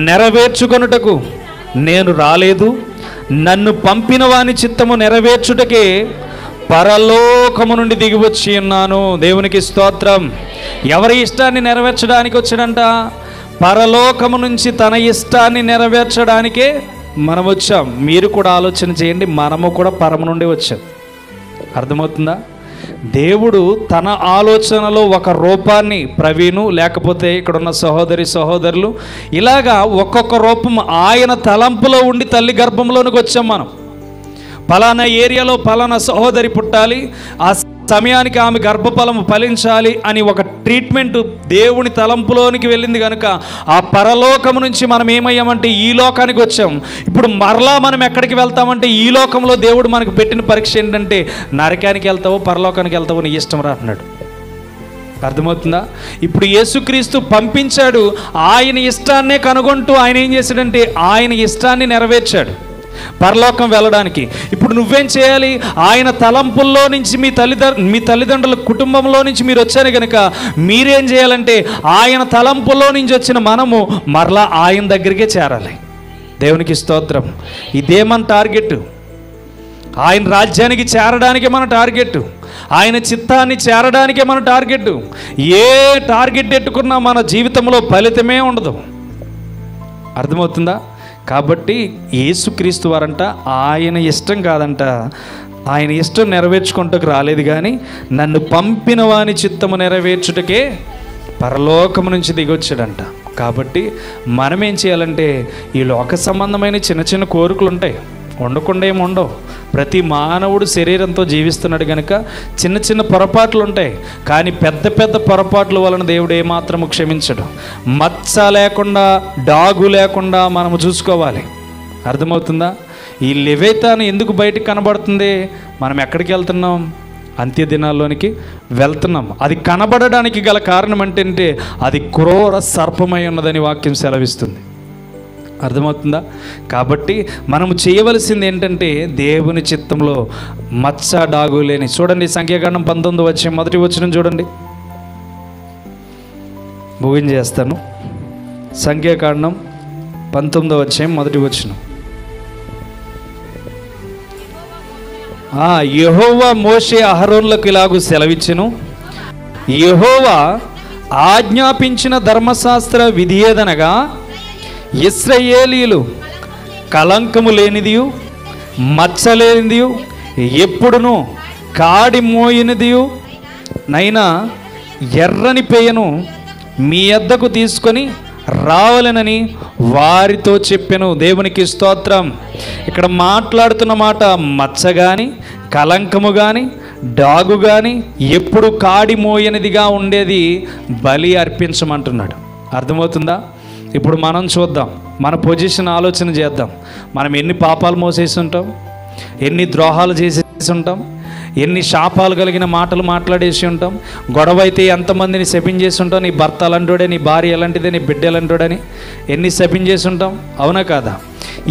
నెరవేర్చుకొనుటకు నేను రాలేదు, నన్ను పంపిన వాని చిత్తము నెరవేర్చుటకే పరలోకము నుండి దిగి వచ్చి ఉన్నాను. దేవునికి స్తోత్రం. ఎవరి ఇష్టాన్ని నెరవేర్చడానికి వచ్చాడంట? పరలోకము నుంచి తన ఇష్టాన్ని నెరవేర్చడానికే మనం వచ్చాం. మీరు కూడా ఆలోచన చేయండి, మనము కూడా పరము నుండి వచ్చాం. అర్థమవుతుందా? దేవుడు తన ఆలోచనలో ఒక రూపాన్ని, ప్రవీణు లేకపోతే ఇక్కడున్న సహోదరులు, ఇలాగా ఒక్కొక్క రూపం ఆయన తలంపులో ఉండి తల్లి గర్భంలోనికి వచ్చాం. మనం పలానా ఏరియాలో పలానా సహోదరి పుట్టాలి, ఆ సమయానికి ఆమె గర్భఫలము ఫలించాలి అని ఒక ట్రీట్మెంట్ దేవుని తలంపులోనికి వెళ్ళింది కనుక ఆ పరలోకము నుంచి మనం ఏమయ్యామంటే ఈ లోకానికి వచ్చాం. ఇప్పుడు మరలా మనం ఎక్కడికి వెళ్తామంటే ఈ లోకంలో దేవుడు మనకు పెట్టిన పరీక్ష ఏంటంటే నరకానికి వెళ్తావో పరలోకానికి వెళ్తావో నీ ఇష్టం రా అన్నాడు. అర్థమవుతుందా? ఇప్పుడు యేసుక్రీస్తు పంపించాడు, ఆయన ఇష్టాన్నే కనుగొంటూ ఆయన ఏం చేశాడంటే ఆయన ఇష్టాన్ని నెరవేర్చాడు పరలోకం వెళ్ళడానికి. ఇప్పుడు నువ్వేం చేయాలి? ఆయన తలంపుల్లో నుంచి మీ తల్లిదండ్రుల కుటుంబంలో నుంచి మీరు వచ్చారు కనుక మీరేం చేయాలంటే ఆయన తలంపుల్లో నుంచి వచ్చిన మనము మరలా ఆయన దగ్గరికే చేరాలి. దేవునికి స్తోత్రం. ఇదే మన టార్గెట్. ఆయన రాజ్యానికి చేరడానికే మన టార్గెట్, ఆయన చిత్తాన్ని చేరడానికే మన టార్గెట్. ఏ టార్గెట్ పెట్టుకున్నా మన జీవితంలో ఫలితమే ఉండదు. అర్థమవుతుందా? కాబట్టి యేసుక్రీస్తు వారంట ఆయన ఇష్టం కాదంట, ఆయన ఇష్టం నెరవేర్చుకుంటకు రాలేదు, కానీ నన్ను పంపిన వాని చిత్తము నెరవేర్చుటకే పరలోకము నుంచి దిగొచ్చాడంట. కాబట్టి మనం ఏం చేయాలంటే ఈ లోక సంబంధమైన చిన్న చిన్న కోరికలు ఉంటాయి, ఉండకుండా ఏమి ఉండవు. ప్రతి మానవుడు శరీరంతో జీవిస్తున్నాడు కనుక చిన్న చిన్న పొరపాట్లు ఉంటాయి, కానీ పెద్ద పెద్ద పొరపాట్ల వలన దేవుడు ఏమాత్రము క్షమించడు. మచ్చ లేకుండా, డాగు లేకుండా మనము చూసుకోవాలి. అర్థమవుతుందా? ఈ లెవిథాను ఎందుకు బయటకు కనబడుతుంది? మనం ఎక్కడికి వెళ్తున్నాం? అంత్య దినాల్లోనికి వెళ్తున్నాం. అది కనబడడానికి గల కారణం ఏంటంటే అది క్రూర సర్పమై ఉన్నదని వాక్యం సెలవిస్తుంది. అర్థమవుతుందా? కాబట్టి మనము చేయవలసింది ఏంటంటే దేవుని చిత్తంలో మచ్చ డాగు లేని, చూడండి సంఖ్యాకాండం 19 వచ్చే మొదటి వచనం చూడండి, ముగించేస్తాను. సంఖ్యాకాండం 19 వచ్చే మొదటి వచనం. యెహోవా మోషే అహరోనులకు ఇలాగూ సెలవిచ్చెను, యెహోవా ఆజ్ఞాపించిన ధర్మశాస్త్ర విధి ఏదనగా ఇశ్రాయేలీయులు కళంకము లేనిదియు మచ్చలేనిదియు ఎప్పుడును కాడి మోయినదియు నైనా ఎర్రని పేయను మీ యొద్దకు తీసుకొని రావాలనని వారితో చెప్పెను. దేవునికి స్తోత్రం. ఇక్కడ మాట్లాడుతున్న మాట మచ్చ కానీ కళంకము కానీ డాగు కానీ ఎప్పుడు కాడి మోయనిదిగా ఉండేది బలి అర్పించమంటున్నాడు. అర్థమవుతుందా? ఇప్పుడు మనం చూద్దాం, మన పొజిషన్ ఆలోచన చేద్దాం. మనం ఎన్ని పాపాలు మోసేసి ఉంటాం, ఎన్ని ద్రోహాలు చేసేసి ఉంటాం, ఎన్ని శాపాలు కలిగిన మాటలు మాట్లాడేసి ఉంటాం, గొడవ అయితే ఎంతమందిని శపించేసి ఉంటాం. నీ భర్త అలాంటోడే, నీ భార్య ఎలాంటిదే, నీ బిడ్డ ఎలాంటోడని ఎన్ని శపించేసి ఉంటాం, అవునా కాదా?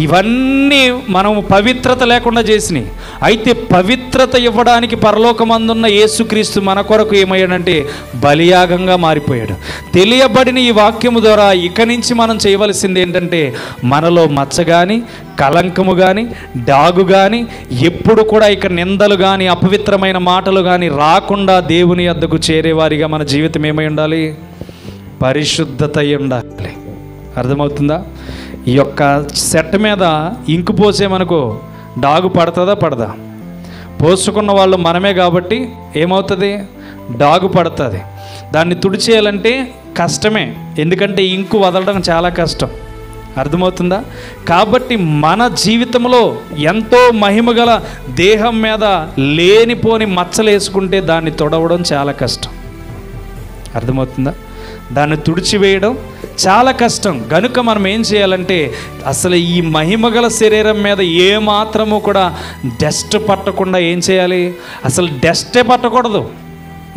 ఇవన్నీ మనం పవిత్రత లేకుండా చేసినాయి. అయితే పవిత్రత ఇవ్వడానికి పరలోకమందున్న యేసుక్రీస్తు మన కొరకు ఏమయ్యాడంటే బలియాగంగా మారిపోయాడు. తెలియబడిన ఈ వాక్యము ద్వారా ఇక నుంచి మనం చేయవలసింది ఏంటంటే మనలో మచ్చ కానీ కళంకము కానీ డాగు కానీ ఎప్పుడు కూడా ఇక నిందలు కానీ అపవిత్రమైన మాటలు కానీ రాకుండా దేవుని యొద్దకు చేరేవారిగా మన జీవితం ఏమై ఉండాలి? పరిశుద్ధత అయి ఉండాలి. అర్థమవుతుందా? ఈ యొక్క సెట్ మీద ఇంకు పోసేమనుకో డాగు పడుతుందా పడదా? పోసుకున్న వాళ్ళు మనమే కాబట్టి ఏమవుతుంది? డాగు పడుతుంది. దాన్ని తుడిచేయాలంటే కష్టమే, ఎందుకంటే ఇంకు వదలడం చాలా కష్టం. అర్థమవుతుందా? కాబట్టి మన జీవితంలో ఎంతో మహిమగల దేహం మీద లేనిపోని మచ్చలు వేసుకుంటే దాన్ని తొడవడం చాలా కష్టం. అర్థమవుతుందా? దాన్ని తుడిచివేయడం చాలా కష్టం. గనుక మనం ఏం చేయాలంటే అసలు ఈ మహిమగల శరీరం మీద ఏమాత్రము కూడా డస్ట్ పట్టకుండా ఏం చేయాలి? అసలు డస్టే పట్టకూడదు,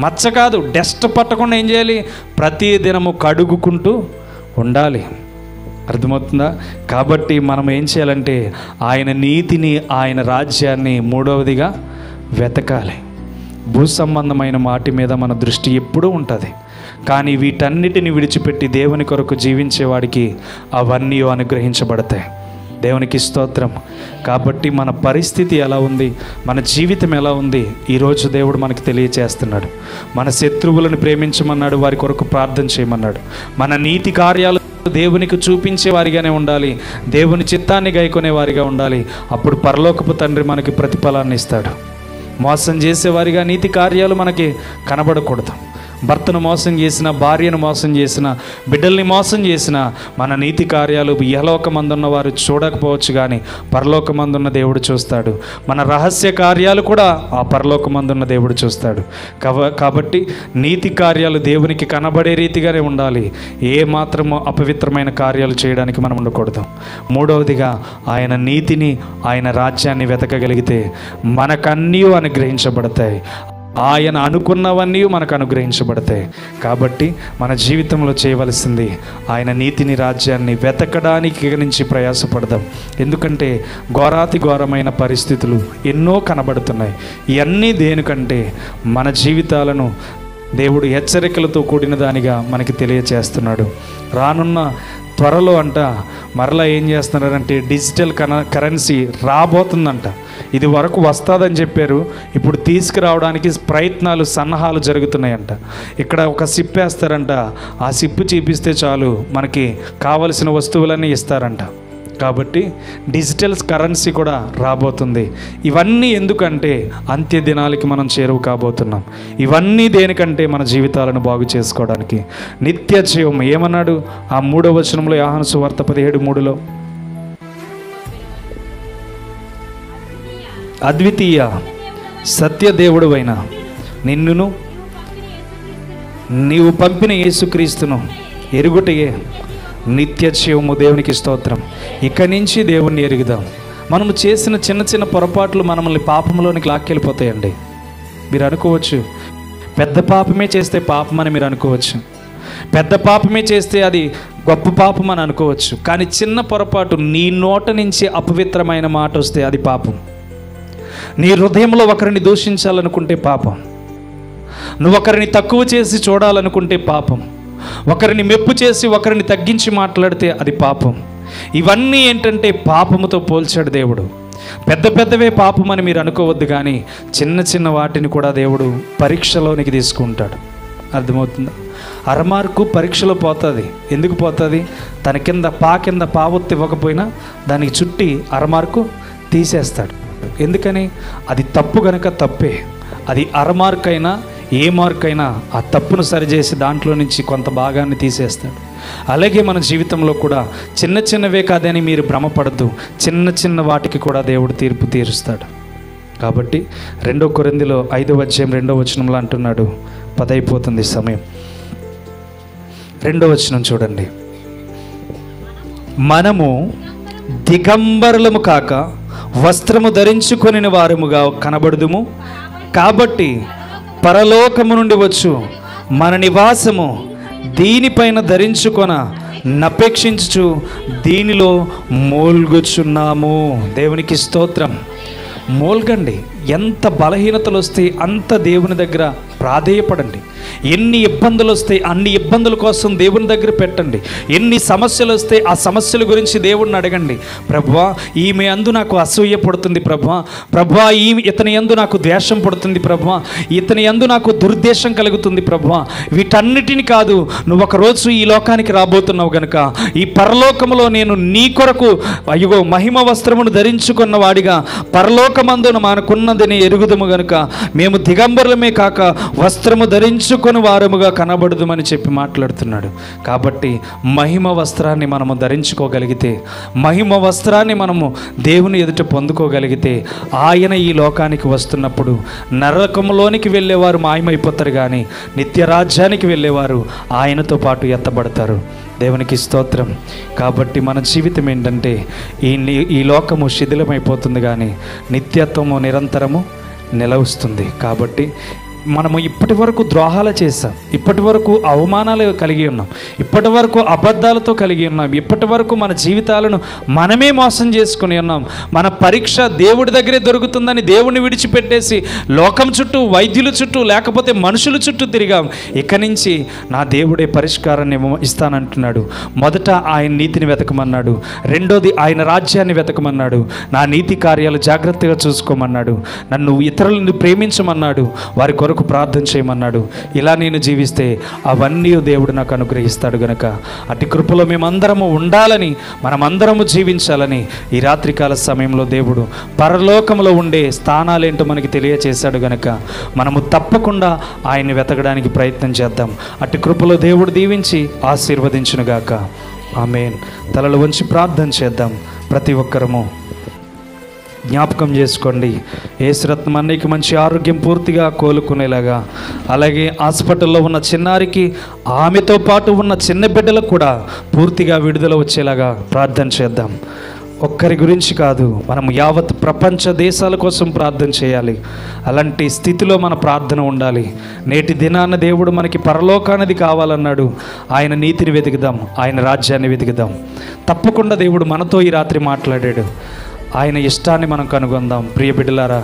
మచ్చ కాదు, డస్ట్ పట్టకుండా ఏం చేయాలి? ప్రతి దినము కడుగుకుంటూ ఉండాలి. అర్థమవుతుందా? కాబట్టి మనం ఏం చేయాలంటే ఆయన నీతిని, ఆయన రాజ్యాన్ని మూడవదిగా వెతకాలి. భూ సంబంధమైన వాటి మీద మన దృష్టి ఎప్పుడూ ఉంటుంది. కానీ వీటన్నిటిని విడిచిపెట్టి దేవుని కొరకు జీవించేవాడికి అవన్నీ అనుగ్రహించబడతాయి. దేవునికి స్తోత్రం. కాబట్టి మన పరిస్థితి ఎలా ఉంది, మన జీవితం ఎలా ఉంది, ఈరోజు దేవుడు మనకు తెలియచేస్తున్నాడు. మన శత్రువులను ప్రేమించమన్నాడు, వారి కొరకు ప్రార్థన చేయమన్నాడు. మన నీతి కార్యాలు దేవునికి చూపించే వారిగానే ఉండాలి, దేవుని చిత్తాన్ని గైకొనే వారిగా ఉండాలి. అప్పుడు పరలోకపు తండ్రి మనకి ప్రతిఫలాన్ని ఇస్తాడు. మోసం చేసేవారిగా నీతి కార్యాలు మనకి కనబడకూడదు. భర్తను మోసం చేసిన, భార్యను మోసం చేసిన, బిడ్డల్ని మోసం చేసిన మన నీతి కార్యాలు ఇహలోకమందున్న వారు చూడకపోవచ్చు, కానీ పరలోకమందున్న దేవుడు చూస్తాడు. మన రహస్య కార్యాలు కూడా ఆ పరలోకమందున్న దేవుడు చూస్తాడు. కాబట్టి నీతి కార్యాలు దేవునికి కనబడే రీతిగానే ఉండాలి. ఏ మాత్రము అపవిత్రమైన కార్యాలు చేయడానికి మనం ఉండకూడదు. మూడవదిగా ఆయన నీతిని, ఆయన రాజ్యాన్ని వెతకగలిగితే మనకన్నీ అనుగ్రహించబడతాయి. ఆయన అనుకున్నవన్నీ మనకు అనుగ్రహించబడతాయి. కాబట్టి మన జీవితంలో చేయవలసింది ఆయన నీతిని, రాజ్యాన్ని వెతకడానికి నుంచి ప్రయాసపడదాం. ఎందుకంటే ఘోరాతి ఘోరమైన పరిస్థితులు ఎన్నో కనబడుతున్నాయి. ఇవన్నీ దేనికంటే మన జీవితాలను దేవుడు హెచ్చరికలతో కూడిన దానిగా మనకి తెలియచేస్తున్నాడు. రానున్న త్వరలో మరలా ఏం చేస్తున్నారంటే డిజిటల్ కరెన్సీ రాబోతుందంట. ఇది వరకు వస్తుందని చెప్పారు, ఇప్పుడు తీసుకురావడానికి ప్రయత్నాలు, సన్నాహాలు జరుగుతున్నాయంట. ఇక్కడ ఒక సిప్ వేస్తారంట, ఆ సిప్పు చూపిస్తే చాలు మనకి కావలసిన వస్తువులన్నీ ఇస్తారంట. కాబట్టి డిజిటల్ కరెన్సీ కూడా రాబోతుంది. ఇవన్నీ ఎందుకంటే అంత్య దినాలకి మనం చేరువు కాబోతున్నాం. ఇవన్నీ దేనికంటే మన జీవితాలను బాగు చేసుకోవడానికి. నిత్య జీవం ఏమన్నాడు ఆ 3వ వచనంలో, యోహాను సువార్త 17:3లో, అద్వితీయ సత్యదేవుడువైన నిన్నును నీవు పంపిన యేసుక్రీస్తును ఎరుగుటయే నిత్య జీవము. దేవునికి స్తోత్రం. ఇక నుంచి దేవుణ్ణి ఎరుగుదాం. మనము చేసిన చిన్న చిన్న పొరపాట్లు మనల్ని పాపంలోనికి లాక్కెళ్ళిపోతాయండి. మీరు అనుకోవచ్చు పెద్ద పాపమే చేస్తే పాపం అని మీరు అనుకోవచ్చు. పెద్ద పాపమే చేస్తే అది గొప్ప పాపం అని అనుకోవచ్చు. కానీ చిన్న పొరపాటు, నీ నోట నుంచి అపవిత్రమైన మాట వస్తే అది పాపం. నీ హృదయంలో ఒకరిని దూషించాలనుకుంటే పాపం. నువ్వు ఒకరిని తక్కువ చేసి చూడాలనుకుంటే పాపం. ఒకరిని మెప్పు చేసి ఒకరిని తగ్గించి మాట్లాడితే అది పాపం. ఇవన్నీ ఏంటంటే పాపముతో పోల్చాడు దేవుడు. పెద్ద పెద్దవే పాపం అని మీరు అనుకోవద్దు, కానీ చిన్న చిన్న వాటిని కూడా దేవుడు పరీక్షలోనికి తీసుకుంటాడు. అర్థమవుతుందా? అరమార్కు పరీక్షలో పోతుంది. ఎందుకు పోతుంది? తన కింద పావొత్తి ఇవ్వకపోయినా దానికి చుట్టి అరమార్కు తీసేస్తాడు. ఎందుకని? అది తప్పు గనక తప్పే. అది అరమార్క్ అయినా ఏ మార్క్ అయినా ఆ తప్పును సరిచేసి దాంట్లో నుంచి కొంత భాగాన్ని తీసేస్తాడు. అలాగే మన జీవితంలో కూడా చిన్న చిన్నవే కాదని మీరు భ్రమపడద్దు, చిన్న చిన్న వాటికి కూడా దేవుడు తీర్పు తీరుస్తాడు. కాబట్టి 2 కొరింథీలో 5వ అధ్యాయం 2వ వచనంలో అంటున్నాడు, 10 అయిపోతుంది సమయం. 2వ వచనం చూడండి. మనము దిగంబరులము కాక వస్త్రము ధరించుకొనిన వారముగా కనబడుదుము. కాబట్టి పరలోకము నుండి వచ్చు మన నివాసము దీనిపైన ధరించుకొన నపేక్షించుచు దీనిలో మూల్గుచున్నాము. దేవునికి స్తోత్రం. మూల్గండి. ఎంత బలహీనతలు వస్తే అంత దేవుని దగ్గర ప్రాధేయపడండి. ఎన్ని ఇబ్బందులు వస్తే అన్ని ఇబ్బందుల కోసం దేవుని దగ్గర పెట్టండి. ఎన్ని సమస్యలు వస్తే ఆ సమస్యల గురించి దేవుడిని అడగండి. ప్రభువా, ఈమె అందు నాకు అసూయ పడుతుంది ప్రభువా, ప్రభువా ఇతని యందు నాకు ద్వేషం పడుతుంది ప్రభువా, ఇతని యందు నాకు దుర్దేశం కలుగుతుంది ప్రభువా. వీటన్నిటిని కాదు, నువ్వు ఒకరోజు ఈ లోకానికి రాబోతున్నావు గనుక ఈ పరలోకములో నేను నీ కొరకు అయ్యో మహిమ వస్త్రమును ధరించుకున్న వాడిగా పరలోకమందున మనకున్నదని ఎరుగుదము గనుక మేము దిగంబరులమే కాక వస్త్రము ధరించుకొని వారముగా కనబడుదుమని చెప్పి మాట్లాడుతున్నాడు. కాబట్టి మహిమ వస్త్రాన్ని మనము ధరించుకోగలిగితే, మహిమ వస్త్రాన్ని మనము దేవుని ఎదుట పొందుకోగలిగితే, ఆయన ఈ లోకానికి వస్తున్నప్పుడు నరకములోనికి వెళ్ళేవారు మాయమైపోతారు, కానీ నిత్య రాజ్యానికి వెళ్ళేవారు ఆయనతో పాటు ఎత్తబడతారు. దేవునికి స్తోత్రం. కాబట్టి మన జీవితం ఏంటంటే ఈ లోకము శిథిలమైపోతుంది, కానీ నిత్యత్వము నిరంతరము నిలవస్తుంది. కాబట్టి మనము ఇప్పటి వరకు ద్రోహాలు చేసాం, ఇప్పటి వరకు అవమానాలు కలిగి ఉన్నాం, ఇప్పటి వరకు అబద్ధాలతో కలిగి ఉన్నాం, ఇప్పటి వరకు మన జీవితాలను మనమే మోసం చేసుకుని ఉన్నాం. మన పరీక్ష దేవుడి దగ్గరే దొరుకుతుందని దేవుడిని విడిచిపెట్టేసి లోకం చుట్టూ, వైద్యుల చుట్టూ, లేకపోతే మనుషుల చుట్టూ తిరిగాం. ఇక నుంచి నా దేవుడే పరిష్కారాన్ని ఇస్తానంటున్నాడు. మొదట ఆయన నీతిని వెతకమన్నాడు, రెండోది ఆయన రాజ్యాన్ని వెతకమన్నాడు, నా నీతి కార్యాలు జాగ్రత్తగా చూసుకోమన్నాడు, నన్ను ఇతరులను ప్రేమించమన్నాడు, వారి కొరకు ప్రార్థన చేయమన్నాడు. ఇలా నేను జీవిస్తే అవన్నీ దేవుడు నాకు అనుగ్రహిస్తాడు గనక అటు కృపలో మేమందరము ఉండాలని, మనమందరము జీవించాలని ఈ రాత్రికాల సమయంలో దేవుడు పరలోకంలో ఉండే స్థానాలేంటో మనకి తెలియచేశాడు గనక మనము తప్పకుండా ఆయన్ని వెతకడానికి ప్రయత్నం చేద్దాం. అటు కృపలో దేవుడు దీవించి ఆశీర్వదించునుగాక. ఆమేన్. తలలు వంచి ప్రార్థన చేద్దాం. ప్రతి ఒక్కరము జ్ఞాపకం చేసుకోండి, యేసురత్నం అన్నయ్యకి మంచి ఆరోగ్యం పూర్తిగా కోలుకునేలాగా, అలాగే హాస్పిటల్లో ఉన్న చిన్నారికి, ఆమెతో పాటు ఉన్న చిన్న బిడ్డలకు కూడా పూర్తిగా విడుదల వచ్చేలాగా ప్రార్థన చేద్దాం. ఒక్కరి గురించి కాదు, మనం యావత్ ప్రపంచ దేశాల కోసం ప్రార్థన చేయాలి. అలాంటి స్థితిలో మన ప్రార్థన ఉండాలి. నేటి దినాన దేవుడు మనకి పరలోకానిది కావాలన్నాడు. ఆయన నీతిని వెతుకుదాం, ఆయన రాజ్యాన్ని వెతుకుదాం. తప్పకుండా దేవుడు మనతో ఈ రాత్రి మాట్లాడాడు. ఆయన ఇష్టాన్ని మనం కనుగొందాం. ప్రియ బిడ్డలారా,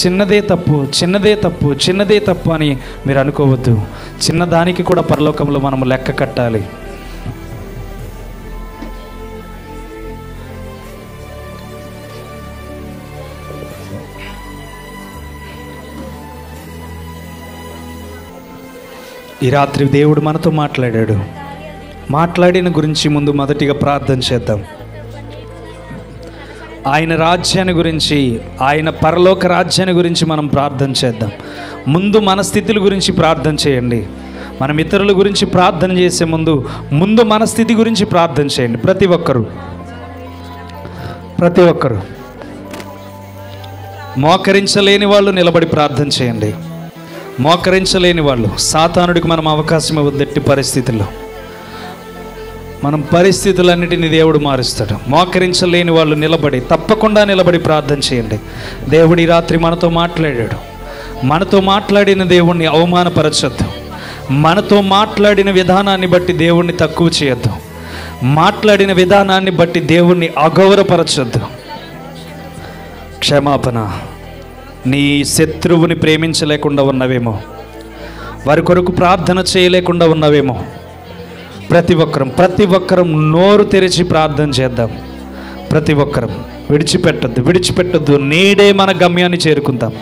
చిన్నదే తప్పు, చిన్నదే తప్పు, చిన్నదే తప్పు అని మీరు అనుకోవద్దు. చిన్నదానికి కూడా పరలోకంలో మనము లెక్క కట్టాలి. ఈ రాత్రి దేవుడు మనతో మాట్లాడాడు. మాట్లాడిన గురించి ముందు మొదటిగా ప్రార్థన చేద్దాం. ఆయన రాజ్యాన్ని గురించి, ఆయన పరలోక రాజ్యాన్ని గురించి మనం ప్రార్థన చేద్దాం. ముందు మన స్థితుల గురించి ప్రార్థన చేయండి. మనం ఇతరుల గురించి ప్రార్థన చేసే ముందు మన స్థితి గురించి ప్రార్థన చేయండి. ప్రతి ఒక్కరు మోకరించలేని వాళ్ళు నిలబడి ప్రార్థన చేయండి. మోకరించలేని వాళ్ళు, సాతానుడికి మనం అవకాశం ఇవ్వదట్టి పరిస్థితుల్లో మనం పరిస్థితులన్నిటినీ దేవుడు మారుస్తాడు. మోకరించలేని వాళ్ళు తప్పకుండా నిలబడి ప్రార్థన చేయండి. దేవుడు ఈ రాత్రి మనతో మాట్లాడాడు. మనతో మాట్లాడిన దేవుణ్ణి అవమానపరచొద్దు. మనతో మాట్లాడిన విధానాన్ని బట్టి దేవుణ్ణి తక్కువ చేయొద్దు. మాట్లాడిన విధానాన్ని బట్టి దేవుణ్ణి అగౌరవపరచొద్దు. క్షమాపణ. నీ శత్రువుని ప్రేమించలేకుండా ఉన్నవేమో, వారి కొరకు ప్రార్థన చేయలేకుండా ఉన్నవేమో. ప్రతి ఒక్కరం నోరు తెరిచి ప్రార్థన చేద్దాం. ప్రతి ఒక్కరం విడిచిపెట్టద్దు. నేడే మన గమ్యాన్ని చేరుకుందాం.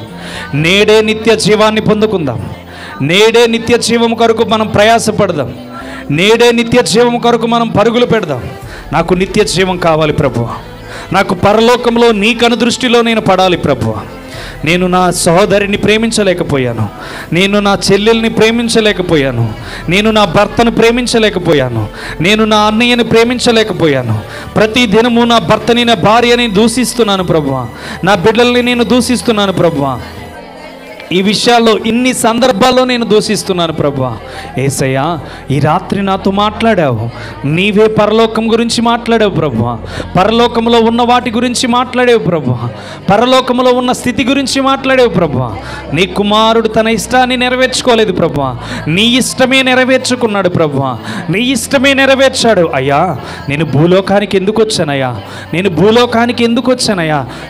నేడే నిత్య జీవాన్ని పొందుకుందాం. నేడే నిత్య జీవం కొరకు మనం ప్రయాసపడదాం. నేడే నిత్య జీవం కొరకు మనం పరుగులు పెడదాం. నాకు నిత్య జీవం కావాలి ప్రభువా. నాకు పరలోకంలో నీ కనుదృష్టిలో నేను పడాలి ప్రభువా. నేను నా సహోదరిని ప్రేమించలేకపోయాను, నేను నా చెల్లెల్ని ప్రేమించలేకపోయాను, నేను నా భర్తను ప్రేమించలేకపోయాను, నేను నా అన్నయ్యని ప్రేమించలేకపోయాను. ప్రతి దినము నా భర్తని, నా భార్యని దూషిస్తున్నాను ప్రభువా. నా బిడ్డల్ని నేను దూషిస్తున్నాను ప్రభువా. ఈ విషయాల్లో ఇన్ని సందర్భాల్లో నేను దూషిస్తున్నాను ప్రభువా. యేసయ్యా, ఈ రాత్రి నాతో మాట్లాడావు. నీవే పరలోకం గురించి మాట్లాడావు ప్రభువా. పరలోకంలో ఉన్న వాటి గురించి మాట్లాడావు ప్రభువా. పరలోకంలో ఉన్న స్థితి గురించి మాట్లాడావు ప్రభువా. నీ కుమారుడు తన ఇష్టాన్ని నెరవేర్చుకోలేదు ప్రభువా. నీ ఇష్టమే నెరవేర్చుకున్నాడు ప్రభువా. నీ ఇష్టమే నెరవేర్చాడు. అయ్యా, నేను భూలోకానికి ఎందుకు వచ్చానయ్యా?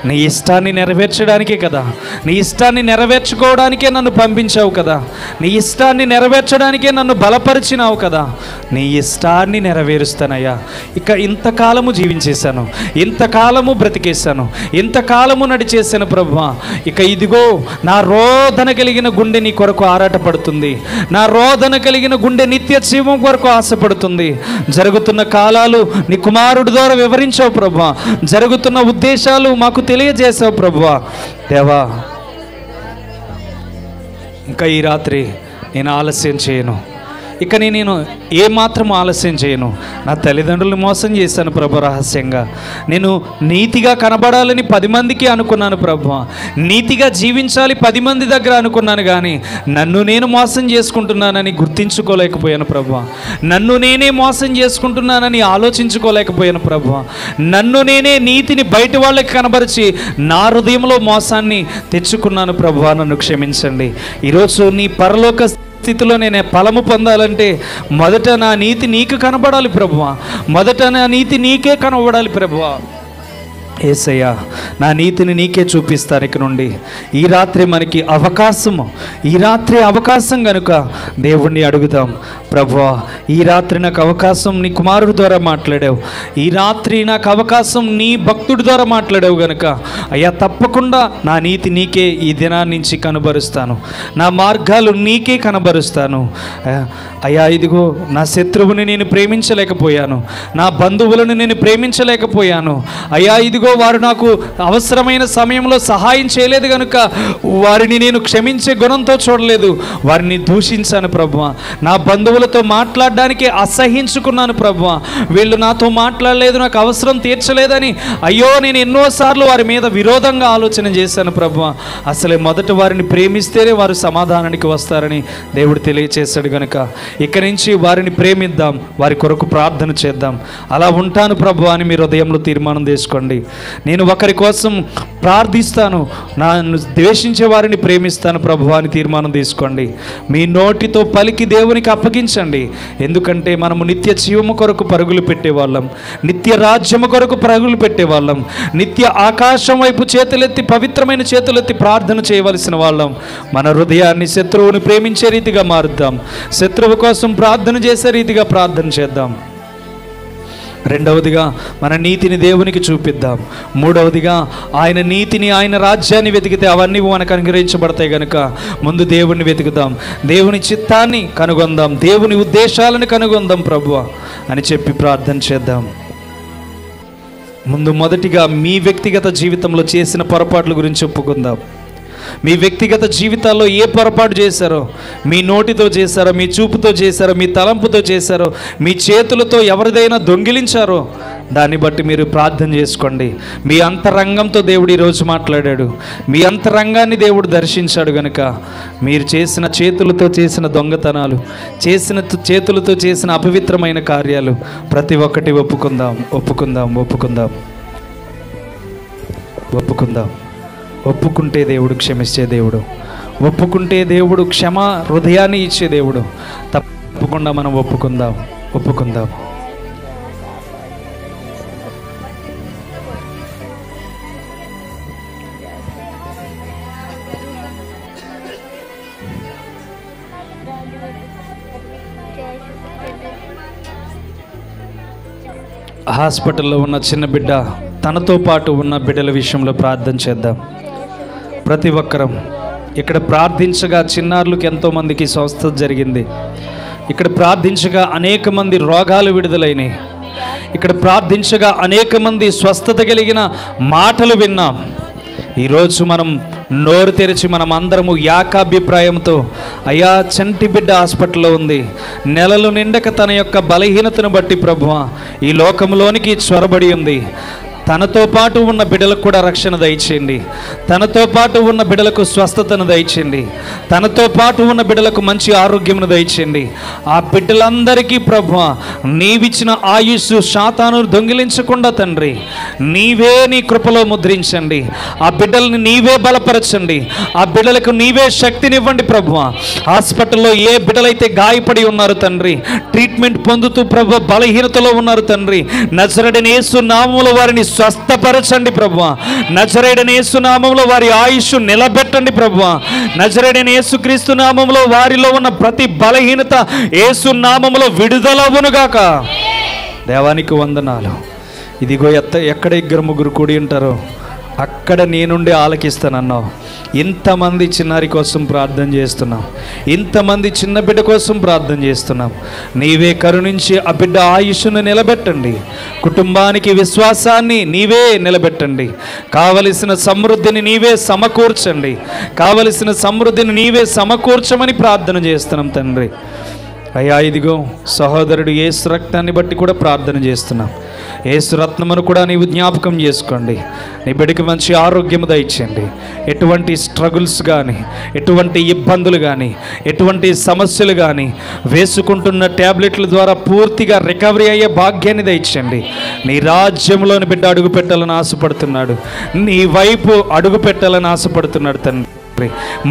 నీ ఇష్టాన్ని నెరవేర్చడానికే కదా. నీ ఇష్టాన్ని నెరవేర్చుకోవడానికే నన్ను పంపించావు కదా. నీ ఇష్టాన్ని నెరవేర్చడానికే నన్ను బలపరిచినావు కదా. నీ ఇష్టాన్ని నెరవేరుస్తానయ్యా. ఇక ఇంతకాలము జీవించేశాను, ఇంతకాలము బ్రతికేశాను, ఇంతకాలము నడిచేశాను ప్రభువా. ఇక ఇదిగో నా రోదన కలిగిన గుండె నీ కొరకు ఆరాటపడుతుంది. నా రోదన కలిగిన గుండె నిత్య జీవం కొరకు ఆశపడుతుంది. జరుగుతున్న కాలాలు నీ కుమారుడి ద్వారా వివరించావు ప్రభువా. జరుగుతున్న ఉద్దేశాలు మాకు తెలియజేశావు ప్రభువా. దేవా, ఇంకా ఈ రాత్రి నేను ఆలస్యం చేయను. ఇక నేను ఏమాత్రం ఆలస్యం చేయను. నా తల్లిదండ్రులు మోసం చేశాను ప్రభు. రహస్యంగా నేను నీతిగా కనబడాలని 10 మందికి అనుకున్నాను ప్రభు. నీతిగా జీవించాలి 10 మంది దగ్గర అనుకున్నాను, కానీ నన్ను నేను మోసం చేసుకుంటున్నానని గుర్తించుకోలేకపోయాను ప్రభు. నన్ను నేనే మోసం చేసుకుంటున్నానని ఆలోచించుకోలేకపోయాను ప్రభు. నన్ను నేనే నీతిని బయట వాళ్ళకి కనబరిచి నా హృదయంలో మోసాన్ని తెచ్చుకున్నాను ప్రభు. నన్ను క్షమించండి. ఈరోజు నీ పరలోక స్థితిలో నేను ఫలము పొందాలంటే మొదట నా నీతి నీకు కనబడాలి ప్రభువా. మొదట నా నీతి నీకే కనబడాలి ప్రభువా. యేసయ్యా, నా నీతిని నీకే చూపిస్తాను. ఇక నుండి ఈ రాత్రి మనకి అవకాశం కనుక దేవుణ్ణి అడుగుదాం. ప్రభువా, ఈ రాత్రి నాకు అవకాశం నీ కుమారుడి ద్వారా మాట్లాడావు. ఈ రాత్రి నాకు అవకాశం నీ భక్తుడి ద్వారా మాట్లాడావు గనుక అయ్యా, తప్పకుండా నా నీతి నీకే ఈ దినాన్ని నుంచి కనబరుస్తాను. నా మార్గాలు నీకే కనబరుస్తాను. అయ్యా, ఇదిగో నా శత్రువుని నేను ప్రేమించలేకపోయాను, నా బంధువులను నేను ప్రేమించలేకపోయాను. అయ్యా, ఇదిగో వారు నాకు అవసరమైన సమయంలో సహాయం చేయలేదు కనుక వారిని నేను క్షమించే గుణంతో చూడలేదు, వారిని దూషించాను ప్రభువా. నా బంధువులతో మాట్లాడడానికి అసహించుకున్నాను ప్రభువా. వీళ్ళు నాతో మాట్లాడలేదు, నాకు అవసరం తీర్చలేదని అయ్యో నేను ఎన్నోసార్లు వారి మీద విరోధంగా ఆలోచన చేశాను ప్రభువా. అసలే మొదట వారిని ప్రేమిస్తేనే వారు సమాధానానికి వస్తారని దేవుడు తెలియచేశాడు కనుక ఇక్కడి నుంచి వారిని ప్రేమిద్దాం, వారి కొరకు ప్రార్థన చేద్దాం. అలా ఉంటాను ప్రభువా అని మీరు హృదయంలో తీర్మానం చేసుకోండి. నేను ఒకరి కోసం ప్రార్థిస్తాను, నన్ను ద్వేషించే వారిని ప్రేమిస్తాను ప్రభువా అని తీర్మానం తీసుకోండి. మీ నోటితో పలికి దేవునికి అప్పగించండి. ఎందుకంటే మనము నిత్య జీవము కొరకు పరుగులు పెట్టేవాళ్ళం, నిత్య రాజ్యము కొరకు పరుగులు పెట్టేవాళ్ళం, నిత్య ఆకాశం వైపు చేతులెత్తి పవిత్రమైన చేతులెత్తి ప్రార్థన చేయవలసిన వాళ్ళం. మన హృదయాన్ని శత్రువుని ప్రేమించే రీతిగా మారుద్దాం. శత్రువు కోసం ప్రార్థన చేసే రీతిగా ప్రార్థన చేద్దాం. రెండవదిగా మన నీతిని దేవునికి చూపిద్దాం. మూడవదిగా ఆయన నీతిని, ఆయన రాజ్యాన్ని వెతికితే అవన్నీ మనకు అనుగ్రహించబడతాయి కనుక ముందు దేవుణ్ణి వెతుకుదాం, దేవుని చిత్తాన్ని కనుగొందాం, దేవుని ఉద్దేశాలను కనుగొందాం ప్రభువా అని చెప్పి ప్రార్థన చేద్దాం. మొదటిగా మీ వ్యక్తిగత జీవితంలో చేసిన పొరపాట్ల గురించి ఒప్పుకుందాం. మీ వ్యక్తిగత జీవితాల్లో ఏ పొరపాటు చేశారో, మీ నోటితో చేశారో, మీ చూపుతో చేశారో, మీ తలంపుతో చేశారో, మీ చేతులతో ఎవరిదైనా దొంగిలించారో దాన్ని బట్టి మీరు ప్రార్థన చేసుకోండి. మీ అంతరంగంతో దేవుడు ఈరోజు మాట్లాడాడు, మీ అంతరంగాన్ని దేవుడు దర్శించాడు కనుక మీరు చేసిన చేతులతో చేసిన దొంగతనాలు, చేతులతో చేసిన అపవిత్రమైన కార్యాలు ప్రతి ఒక్కటి ఒప్పుకుందాం. ఒప్పుకుంటే దేవుడు క్షమించే దేవుడు, ఒప్పుకుంటే దేవుడు హృదయాన్ని ఇచ్చే దేవుడు. తప్పకుండా మనం ఒప్పుకుందాం. హాస్పిటల్లో ఉన్న చిన్న బిడ్డ, తనతో పాటు ఉన్న బిడ్డల విషయంలో ప్రార్థన చేద్దాం. ప్రతి ఒక్కరం ఇక్కడ ప్రార్థించగా చిన్నారులకు ఎంతోమందికి స్వస్థత జరిగింది. ఇక్కడ ప్రార్థించగా అనేక మంది రోగాలు విడుదలైనవి. ఇక్కడ ప్రార్థించగా అనేక మంది స్వస్థత కలిగిన మాటలు విన్నాం. ఈరోజు మనం నోరు తెరిచి మనం అందరము ఏకాభిప్రాయంతో, అయ్యా చంటి బిడ్డ హాస్పిటల్లో ఉంది, నెలలు నిండక తన యొక్క బలహీనతను బట్టి ప్రభువా ఈ లోకంలోనికి చొరబడి ఉంది, తనతో పాటు ఉన్న బిడ్డలకు కూడా రక్షణ దయచేయండి, తనతో పాటు ఉన్న బిడ్డలకు స్వస్థతను దయచేయండి, తనతో పాటు ఉన్న బిడ్డలకు మంచి ఆరోగ్యమును దయచేయండి. ఆ బిడ్డలందరికీ ప్రభువా నీవిచ్చిన ఆయుస్సు శాతాను దొంగిలించకుండా తండ్రి నీవే నీ కృపలో ముద్రించండి. ఆ బిడ్డల్ని నీవే బలపరచండి. ఆ బిడ్డలకు నీవే శక్తినివ్వండి ప్రభువా. హాస్పిటల్లో ఏ బిడ్డలైతే గాయపడి ఉన్నారు తండ్రి, ట్రీట్మెంట్ పొందుతూ ప్రభు బలహీనతలో ఉన్నారు తండ్రి, నజరేయుడైన యేసు నామములో వారిని స్వస్థపరచండి ప్రభువా. నజరేయుడైన యేసు నామములో వారి ఆయుష్ నిలబెట్టండి ప్రభువా. నజరేయుడైన యేసుక్రీస్తు నామములో వారిలో ఉన్న ప్రతి బలహీనత యేసు నామములో విడుదలవునుగాక. దేవానికి వందనాలు. ఇదిగో ఎక్కడ ఇద్దరు ముగ్గురు కూడి ఉంటారో అక్కడ నేనుండి ఆలకిస్తానన్నావు. ఇంతమంది చిన్నారి కోసం ప్రార్థన చేస్తున్నాం, ఇంతమంది చిన్న బిడ్డ కోసం ప్రార్థన చేస్తున్నాం. నీవే కరుణించి ఆ బిడ్డ ఆయుష్ను నిలబెట్టండి, కుటుంబానికి విశ్వాసాన్ని నీవే నిలబెట్టండి, కావలసిన సమృద్ధిని నీవే సమకూర్చండి, కావలసిన సమృద్ధిని నీవే సమకూర్చమని ప్రార్థన చేస్తున్నాం తండ్రి. అయ్యా ఇదిగో సహోదరుడు యేసు రక్తాన్ని బట్టి కూడా ప్రార్థన చేస్తున్నాం. యేసు రత్నమును కూడా నీవు జ్ఞాపకం చేసుకోండి. నీ బిడ్డకి మంచి ఆరోగ్యము దయచేయండి. ఎటువంటి స్ట్రగుల్స్ కానీ, ఎటువంటి ఇబ్బందులు కానీ, ఎటువంటి సమస్యలు కానీ వేసుకుంటున్న ట్యాబ్లెట్ల ద్వారా పూర్తిగా రికవరీ అయ్యే భాగ్యాన్ని దయచేయండి. నీ రాజ్యంలోని బిడ్డ అడుగు పెట్టాలని ఆశపడుతున్నాడు, నీ వైపు అడుగు పెట్టాలని ఆశపడుతున్నాడు తండ్రి.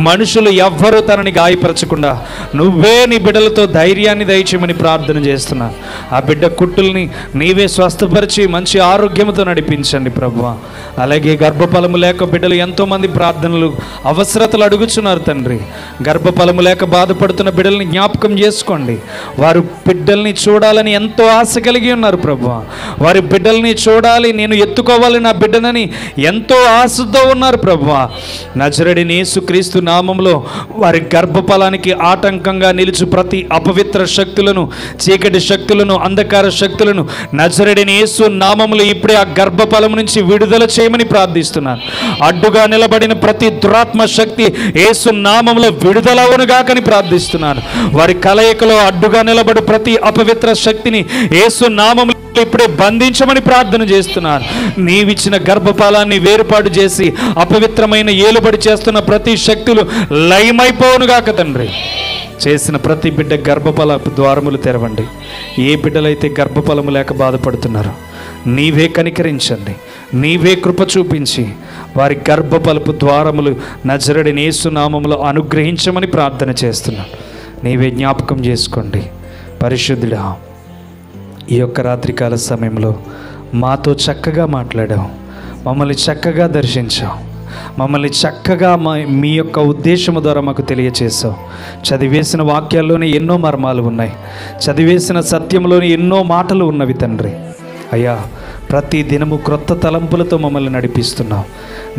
మనుషులు ఎవ్వరూ తనని గాయపరచకుండా నువ్వే నీ బిడ్డలతో ధైర్యాన్ని దయచేయమని ప్రార్థన చేస్తున్నాను. ఆ బిడ్డ కుట్టుల్ని నీవే స్వస్థపరిచి మంచి ఆరోగ్యంతో నడిపించండి ప్రభువా. అలాగే గర్భఫలము లేక బిడ్డలు ఎంతోమంది ప్రార్థనలు అవసరతలు అడుగుచున్నారు తండ్రి. గర్భఫలము లేక బాధపడుతున్న బిడ్డల్ని జ్ఞాపకం చేసుకోండి. వారు బిడ్డల్ని చూడాలని ఎంతో ఆశ కలిగి ఉన్నారు ప్రభువా. వారి బిడ్డల్ని చూడాలి, నేను ఎత్తుకోవాలి నా బిడ్డనని ఎంతో ఆశతో ఉన్నారు ప్రభువా. నజరేయుడైన యేసుక్రీస్తు నామములో వారి గర్భఫలానికి ఆటంకంగా నిలుచు ప్రతి అపవిత్ర శక్తులను, చీకటి శక్తులను, అంధకార శక్తులను నజరేయుడైన యేసు నామములో ఇప్పుడే ఆ గర్భఫలం నుంచి విడుదల చేయమని ప్రార్థిస్తున్నాను. అడ్డుగా నిలబడిన ప్రతి దురాత్మ శక్తి యేసు నామములో విడుదలవునుగాకని ప్రార్థిస్తున్నాను. వారి కలయికలో అడ్డుగా నిలబడి ప్రతి అపవిత్ర శక్తిని యేసు నామములో ఇప్పుడే బంధించమని ప్రార్థన చేస్తున్నాను. నీవిచ్చిన గర్భఫలాన్ని వేరుపాటు చేసి అపవిత్రమైన ఏలుబడి చేస్తున్న ప్రతి శక్తులు లయమైపోవునుగాక తండ్రి. చేసిన ప్రతి బిడ్డ గర్భఫల ద్వారములు తెరవండి. ఏ బిడ్డలైతే గర్భఫలము లేక బాధపడుతున్నారో నీవే కనికరించండి, నీవే కృప చూపించి వారి గర్భఫలపు ద్వారములు నజరేయుడైన యేసు నామములో అనుగ్రహించమని ప్రార్థన చేస్తున్నాను. నీవే జ్ఞాపకం చేసుకోండి. పరిశుద్ధుడా, ఈ యొక్క రాత్రికాల సమయంలో మాతో చక్కగా మాట్లాడావు, మమ్మల్ని చక్కగా దర్శించావు, మమ్మల్ని చక్కగా మీ యొక్క ఉద్దేశము ద్వారా మాకు తెలియచేసావు. చదివేసిన వాక్యాల్లోనే ఎన్నో మర్మాలు ఉన్నాయి, చదివేసిన సత్యంలోనే ఎన్నో మాటలు ఉన్నవి తండ్రి. అయ్యా ప్రతి దినము క్రొత్త తలంపులతో మమ్మల్ని నడిపిస్తున్నావు.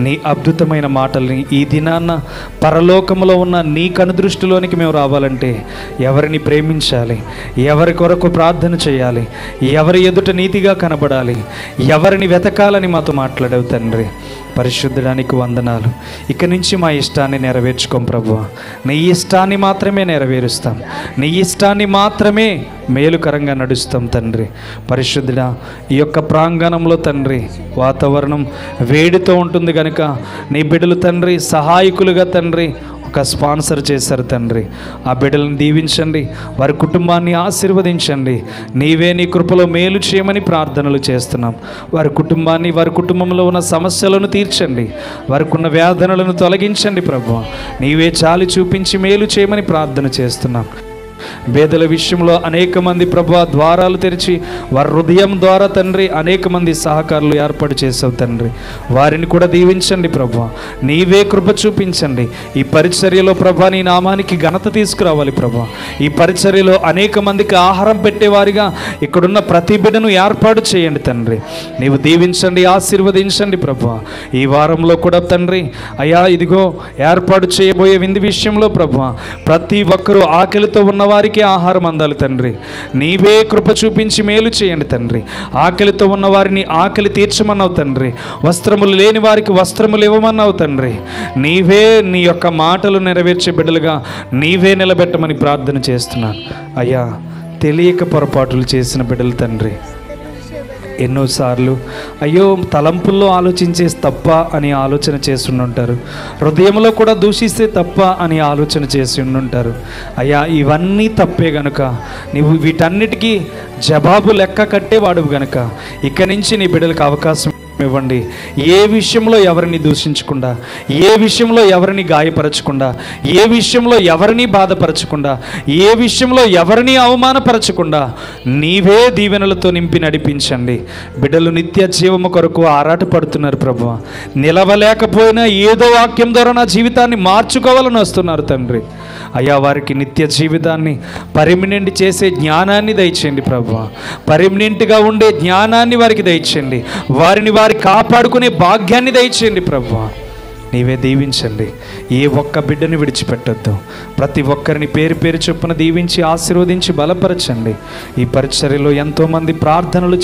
నీ అద్భుతమైన మాటల్ని ఈ దినాన్న పరలోకములో ఉన్న నీ కనుదృష్టిలోనికి మేము రావాలంటే ఎవరిని ప్రేమించాలి, ఎవరి కొరకు ప్రార్థన చేయాలి, ఎవరి ఎదుట నీతిగా కనబడాలి, ఎవరిని వెతకాలని మాతో మాట్లాడావు తండ్రి. పరిశుద్ధడానికి వందనాలు. ఇక నుంచి మా ఇష్టాన్ని నెరవేర్చుకోం ప్రభువా. నీ ఇష్టాన్ని మాత్రమే నెరవేరుస్తాం, నీ ఇష్టాన్ని మాత్రమే మేలుకరంగా నడుస్తాం తండ్రి. పరిశుద్ధుడా, ఈ యొక్క ప్రాంగణంలో తండ్రి వాతావరణం వేడితో ఉంటుంది కనుక నీ బిడ్డలు తండ్రి సహాయకులుగా తండ్రి ఒక స్పాన్సర్ చేశారు తండ్రి. ఆ బిడ్డలను దీవించండి, వారి కుటుంబాన్ని ఆశీర్వదించండి. నీవే నీ కృపలో మేలు చేయమని ప్రార్థనలు చేస్తున్నాం. వారి కుటుంబాన్ని, వారి కుటుంబంలో ఉన్న సమస్యలను తీర్చండి, వారికి ఉన్న వేదనలను తొలగించండి ప్రభువా. నీవే చాలి చూపించి మేలు చేయమని ప్రార్థన చేస్తున్నాం. పేదల విషయంలో అనేక మంది ప్రభువా ద్వారాలు తెరిచి వారి హృదయం ద్వారా తండ్రి అనేక మంది సహకారులు ఏర్పాటు చేసావు తండ్రి. వారిని కూడా దీవించండి ప్రభువా. నీవే కృప చూపించండి. ఈ పరిచర్యలో ప్రభువా నీ నామానికి ఘనత తీసుకురావాలి ప్రభువా. ఈ పరిచర్యలో అనేక మందికి ఆహారం పెట్టేవారిగా ఇక్కడున్న ప్రతి బిడ్డను ఏర్పాటు చేయండి తండ్రి. నీవు దీవించండి, ఆశీర్వదించండి ప్రభువా. ఈ వారంలో కూడా తండ్రి అయ్యా ఇదిగో ఏర్పాటు చేయబోయే విందు విషయంలో ప్రభువా ప్రతి ఒక్కరూ ఆకలితో ఉన్న వారికి ఆహారం అందాలి తండ్రి. నీవే కృప చూపించి మేలు చేయండి తండ్రి. ఆకలితో ఉన్న వారిని ఆకలి తీర్చమన్నావు తండ్రి. వస్త్రములు లేని వారికి వస్త్రములు ఇవ్వమన్నావు తండ్రి. నీవే నీ యొక్క మాటలు నెరవేర్చే బిడ్డలుగా నీవే నిలబెట్టమని ప్రార్థన చేస్తున్నాను అయ్యా. తెలియక పొరపాట్లు చేసిన బిడ్డలు తండ్రి ఎన్నోసార్లు అయ్యో తలంపుల్లో ఆలోచించే తప్ప అని ఆలోచన చేసి ఉండుంటారు. హృదయంలో కూడా దూషిస్తే తప్ప అని ఆలోచన చేసి ఉండుంటారు. అయ్యా ఇవన్నీ తప్పే గనుక నీవు వీటన్నిటికీ జవాబు లెక్క కట్టేవాడు గనుక ఇక్కడి నుంచి నీ బిడ్డలకు అవకాశం ఇవ్వండి. ఏ విషయంలో ఎవరిని దూషించకుండా, ఏ విషయంలో ఎవరిని గాయపరచకుండా, ఏ విషయంలో ఎవరిని బాధపరచకుండా, ఏ విషయంలో ఎవరిని అవమానపరచకుండా నీవే దీవెనలతో నింపి నడిపించండి. బిడ్డలు నిత్య జీవము కొరకు ఆరాటపడుతున్నారు ప్రభువా. నిలవలేకపోయినా ఏదో వాక్యం ద్వారా నా జీవితాన్ని మార్చుకోవాలని వస్తున్నారు తండ్రి. అయ్యా వారికి నిత్య జీవితాన్ని పర్మనెంట్ చేసే జ్ఞానాన్ని దయచేయండి ప్రభువా. పర్మనెంట్గా ఉండే జ్ఞానాన్ని వారికి దయచేయండి. వారిని వారి కాపాడుకునే భాగ్యాన్ని దయచేయండి ప్రభువా. నీవే దీవించండి. ఏ ఒక్క బిడ్డని విడిచిపెట్టొద్దు. ప్రతి ఒక్కరిని పేరు పేరు చొప్పున దీవించి ఆశీర్వదించి బలపరచండి. ఈ పరిచర్యలో ఎంతోమంది ప్రార్థనలు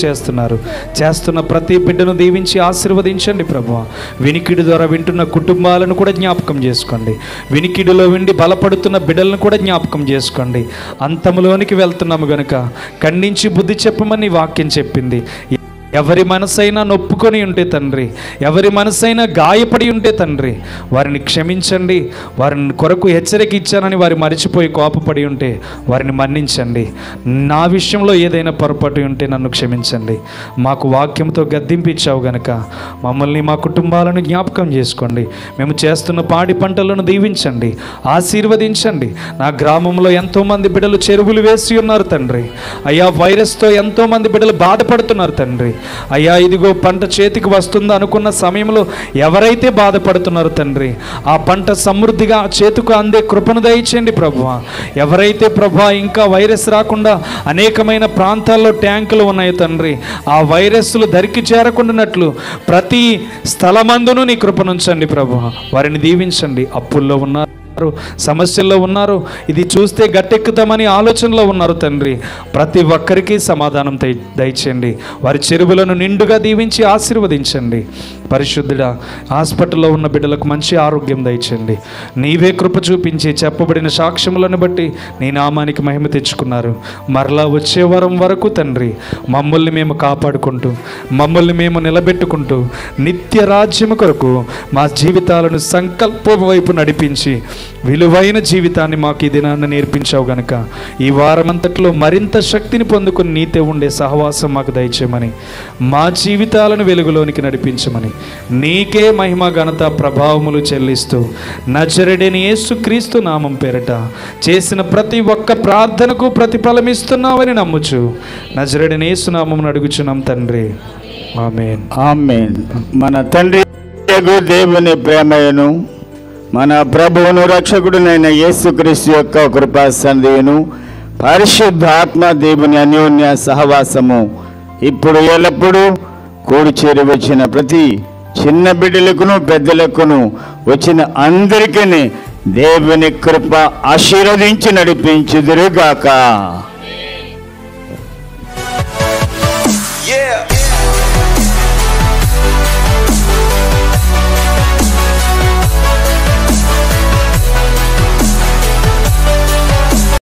చేస్తున్న ప్రతి బిడ్డను దీవించి ఆశీర్వదించండి ప్రభువా. వినికిడి ద్వారా వింటున్న కుటుంబాలను కూడా జ్ఞాపకం చేసుకోండి. వినికిడిలో విండి బలపడుతున్న బిడ్డలను కూడా జ్ఞాపకం చేసుకోండి. అంతములోనికి వెళ్తున్నాము గనుక ఖండించి బుద్ధి చెప్పమని వాక్యం చెప్పింది. ఎవరి మనసైనా నొప్పుకొని ఉంటే తండ్రి, ఎవరి మనసైనా గాయపడి ఉంటే తండ్రి వారిని క్షమించండి. వారిని కొరకు హెచ్చరిక ఇచ్చానని వారి మరిచిపోయి కోపపడి ఉంటే వారిని మన్నించండి. నా విషయంలో ఏదైనా పొరపాటు ఉంటే నన్ను క్షమించండి. మాకు వాక్యంతో గద్దింపించావు గనక మమ్మల్ని మా కుటుంబాలను జ్ఞాపకం చేసుకోండి. మేము చేస్తున్న పాడి పంటలను దీవించండి, ఆశీర్వదించండి. నా గ్రామంలో ఎంతోమంది బిడ్డలు చెరువులు వేసి ఉన్నారు తండ్రి. అయ్యా వైరస్తో ఎంతోమంది బిడ్డలు బాధపడుతున్నారు తండ్రి. అయ్యా ఇదిగో పంట చేతికి వస్తుందా అనుకున్న సమయంలో ఎవరైతే బాధపడుతున్నారో తండ్రి ఆ పంట సమృద్ధిగా చేతికి అందే కృపను దయచేయండి ప్రభువా. ఎవరైతే ప్రభువా ఇంకా వైరస్ రాకుండా అనేకమైన ప్రాంతాల్లో ట్యాంకులు ఉన్నాయి తండ్రి, ఆ వైరస్లు దరికి చేరకుండానట్లు ప్రతి స్థలమందును నీ కృపనుంచండి ప్రభువా. వారిని దీవించండి. అప్పుల్లో ఉన్నారు, సమస్యల్లో ఉన్నారు, ఇది చూస్తే గట్టెక్కుతామని ఆలోచనలో ఉన్నారు తండ్రి. ప్రతి ఒక్కరికి సమాధానం దయచేయండి. వారి చెరువులను నిండుగా దీవించి ఆశీర్వదించండి. పరిశుద్ధుడా హాస్పిటల్లో ఉన్న బిడ్డలకు మంచి ఆరోగ్యం దయచేయండి. నీవే కృప చూపించి చెప్పబడిన సాక్ష్యములను బట్టి నీ నామానికి మహిమ తెచ్చుకున్నారు. మరలా వచ్చే వారం వరకు తండ్రి మమ్మల్ని మేము కాపాడుకుంటూ, మమ్మల్ని మేము నిలబెట్టుకుంటూ నిత్య రాజ్యము కొరకు మా జీవితాలను సంకల్పం వైపు నడిపించి విలువైన జీవితాన్ని మాకు ఈ దినాన్ని నేర్పించావు గనుక ఈ వారమంతట్లో మరింత శక్తిని పొందుకుని నీతో ఉండే సహవాసం మాకు దయచేయమని, మా జీవితాలను వెలుగులోనికి నడిపించమని నీకే మహిమ ఘనత ప్రభావములు చెల్లిస్తూ నజరేయుడైన యేసుక్రీస్తు నామం పేరట చేసిన ప్రతి ఒక్క ప్రార్థనకు ప్రతిఫలమిస్తున్నావని నమ్ముచు నజరేయుడైన యేసు నామమున అడుగుచున్నాం తండ్రి. ఆమేన్. ఆమేన్. మన తండ్రి దేవుని ప్రేమయను మన ప్రభువును రక్షకుడునైన యేసుక్రీస్తు యొక్క కృపా సంధియును పరిశుద్ధాత్మ దేవుని అన్యోన్య సహవాసము ఇప్పుడు ఎల్లప్పుడూ కూడి చేరి వచ్చిన ప్రతి చిన్న బిడ్డలకును పెద్దలకును వచ్చిన అందరికీ దేవుని కృప ఆశీర్వదించి నడిపించుదురుగాక.